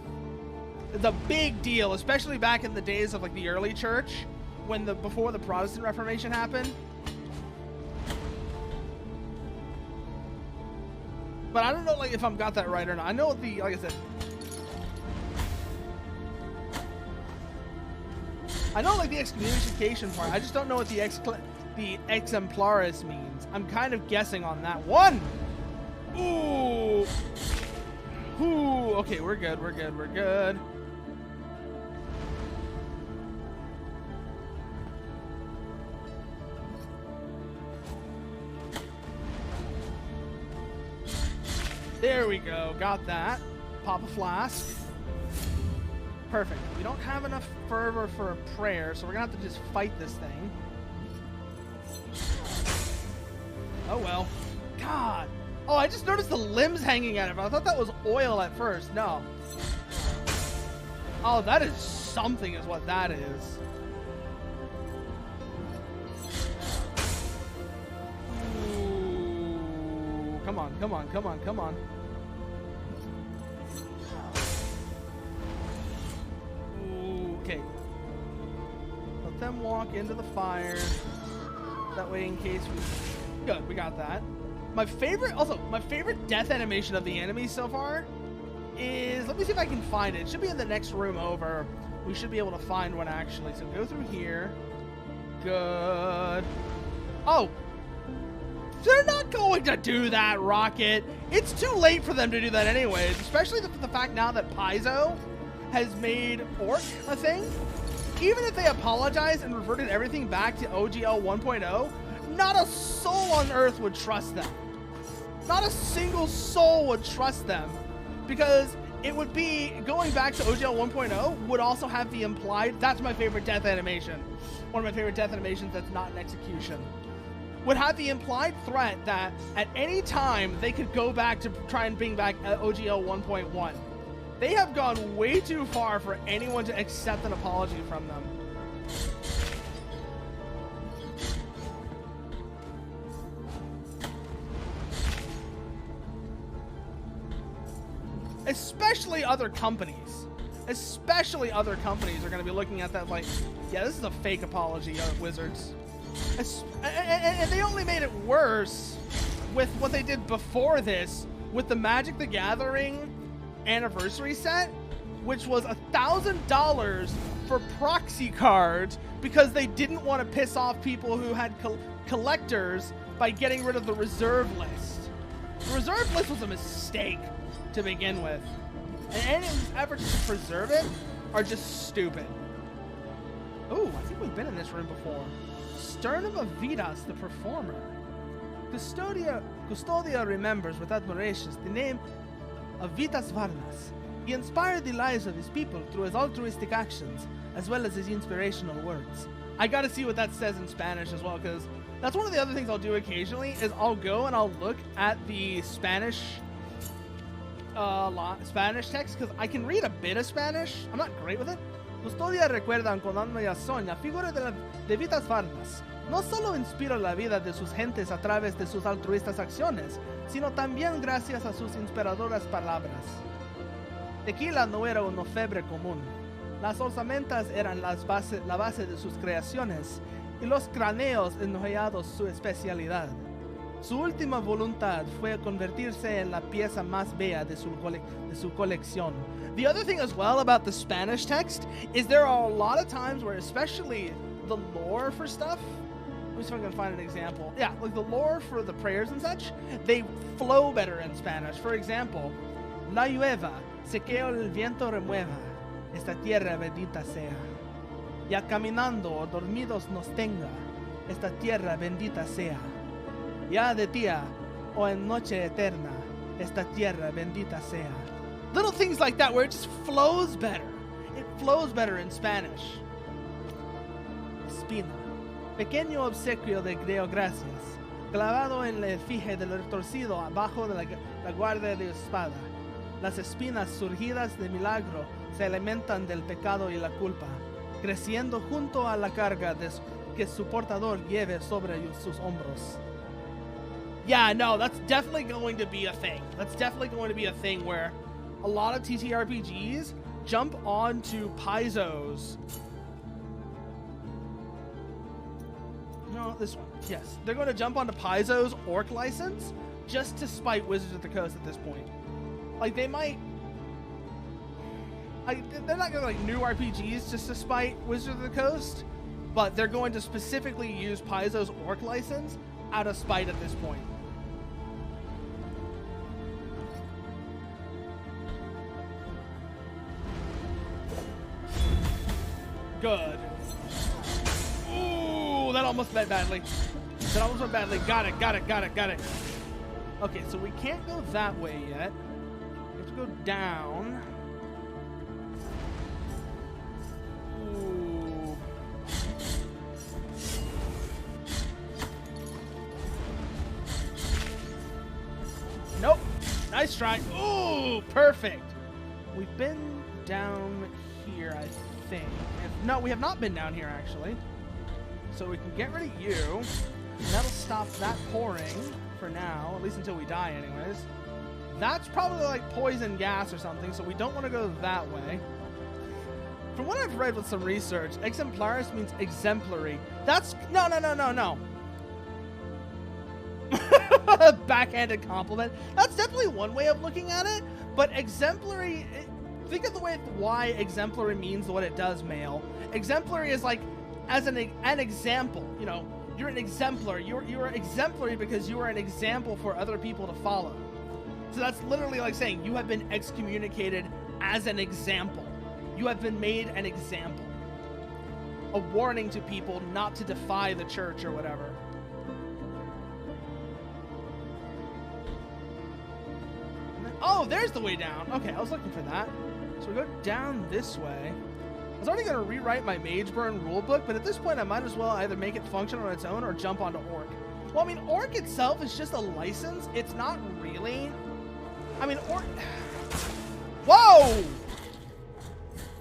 It's a big deal, especially back in the days of, like, the early church, when before the Protestant Reformation happened. But I don't know, like, if I've got that right or not. I know like I said, I know, like, the excommunication part. I just don't know what the exemplaris means. I'm kind of guessing on that one. Ooh. Ooh. Okay, we're good. We're good. We're good. There we go. Got that. Pop a flask. Perfect. We don't have enough fervor for a prayer, so we're gonna have to just fight this thing. Oh well. God. Oh, I just noticed the limbs hanging out of it. I thought that was oil at first. No. Oh, that is something is what that is. Ooh. Come on, come on, come on, come on. Ooh, okay. Let them walk into the fire. That way in case we... Good, we got that. My favorite death animation of the enemy so far is, let me see if I can find it. It should be in the next room over. We should be able to find one actually. So go through here. Good. Oh, they're not going to do that, Rocket. It's too late for them to do that anyways, especially the fact now that Paizo has made Orc a thing. Even if they apologize and reverted everything back to OGL 1.0, not a soul on Earth would trust them. Not a single soul would trust them, because it would be, going back to OGL 1.0 would also have the implied, that's my favorite death animation. One of my favorite death animations that's not an execution. Would have the implied threat that at any time they could go back to try and bring back OGL 1.1. They have gone way too far for anyone to accept an apology from them. Especially other companies. Especially other companies are going to be looking at that like, yeah, this is a fake apology, Wizards. And they only made it worse with what they did before this, with the Magic the Gathering anniversary set, which was $1,000 for proxy cards because they didn't want to piss off people who had collectors by getting rid of the reserve list. The reserve list was a mistake to begin with, and any efforts to preserve it are just stupid. Oh, I think we've been in this room before. Sternum of Vidas, the performer. Custodia remembers with admiration the name of Vidas Varnas. He inspired the lives of his people through his altruistic actions, as well as his inspirational words. I gotta see what that says in Spanish as well, because that's one of the other things I'll do occasionally, is I'll go and I'll look at the Spanish text, because I can read a bit of Spanish. I'm not great with it. Custodia recuerdan con alma y hazaña figura de Vidas Varnas. No solo inspiró la vida de sus gentes a través de sus altruistas acciones, sino también gracias a sus inspiradoras palabras. Tequila no era una febre común. Las orsamentas eran la base de sus creaciones, y los cráneos enjollados su especialidad. Su última voluntad fue convertirse en la pieza más bella de su colección. The other thing as well about the Spanish text is there are a lot of times where, especially the lore for stuff, let me see if I can find an example. Yeah, like the lore for the prayers and such, they flow better in Spanish. For example, la llueva, se que el viento remueva, esta tierra bendita sea. Ya caminando o dormidos nos tenga, esta tierra bendita sea. Ya de día o en noche eterna, esta tierra bendita sea. Little things like that where it just flows better. It flows better in Spanish. Espina. Pequeño obsequio de Deo gracias, clavado en la efigie del retorcido abajo de la guardia de espada. Las espinas surgidas de milagro se alimentan del pecado y la culpa, creciendo junto a la carga que su portador lleve sobre sus hombros. Yeah, no, that's definitely going to be a thing. That's definitely going to be a thing where a lot of TTRPGs jump onto Paizo's. No, this one. Yes, they're going to jump onto Paizo's Orc license just to spite Wizards of the Coast at this point. Like, they might... they're not going to, like, new RPGs just to spite Wizards of the Coast, but they're going to specifically use Paizo's Orc license out of spite at this point. Good. Ooh, that almost went badly. That almost went badly. Got it, got it, got it, got it. Okay, so we can't go that way yet. We have to go down. Ooh. Nope. Nice try. Ooh, perfect. We've been down here, I think. No, we have not been down here, actually. So we can get rid of you. And that'll stop that pouring for now, at least until we die anyways. That's probably like poison gas or something, so we don't want to go that way. From what I've read with some research, exemplaris means exemplary. That's... No. Backhanded compliment. That's definitely one way of looking at it, but exemplary... Think of the way why exemplary means what it does, male. Exemplary is like, as an example, you know, you're an exemplar. You're exemplary because you are an example for other people to follow. So that's literally like saying you have been excommunicated as an example. You have been made an example. A warning to people not to defy the church or whatever. Oh, there's the way down. Okay, I was looking for that. So we go down this way. I was already going to rewrite my Mage Burn rulebook, but at this point I might as well either make it function on its own or jump onto Orc. Well, I mean, Orc itself is just a license. It's not really... I mean, Orc... Whoa!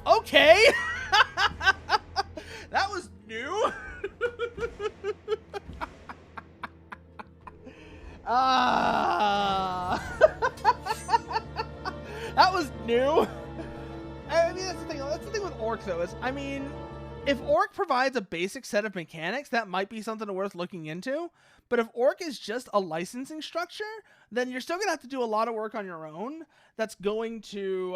Okay! That was new. That was new. I mean, that's the thing. That's the thing with Orc, though. Is, I mean, if Orc provides a basic set of mechanics, that might be something worth looking into. But if Orc is just a licensing structure, then you're still gonna have to do a lot of work on your own. That's going to,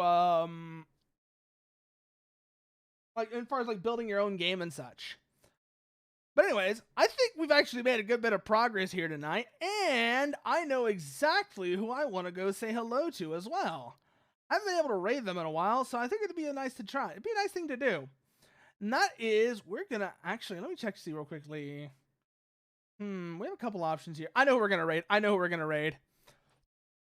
like, as far as like building your own game and such. But anyways, I think we've actually made a good bit of progress here tonight, and I know exactly who I want to go say hello to as well. I haven't been able to raid them in a while, so I think it'd be a nice to try. It'd be a nice thing to do. And that is, we're gonna actually, let me check to see real quickly. We have a couple options here. I know who we're gonna raid.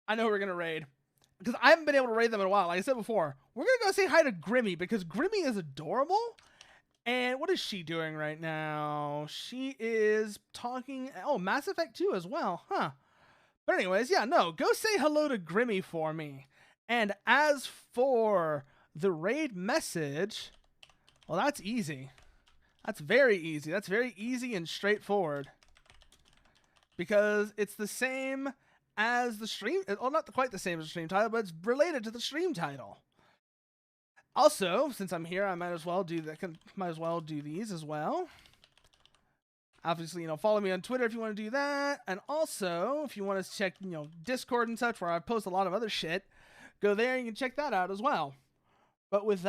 Because I haven't been able to raid them in a while. Like I said before, we're gonna go say hi to Grimmy, because Grimmy is adorable. And what is she doing right now? She is talking... Oh, Mass Effect 2 as well, huh? But anyways, yeah, no. Go say hello to Grimmy for me. And as for the raid message... Well, that's easy. That's very easy. That's very easy and straightforward. Because it's the same as the stream... Well, not quite the same as the stream title, but it's related to the stream title. Also, since I'm here, I might as well do that. Might as well do these as well. Obviously, you know, follow me on Twitter if you want to do that. And also, if you want to check, you know, Discord and such, where I post a lot of other shit, go there and you can check that out as well. But with that,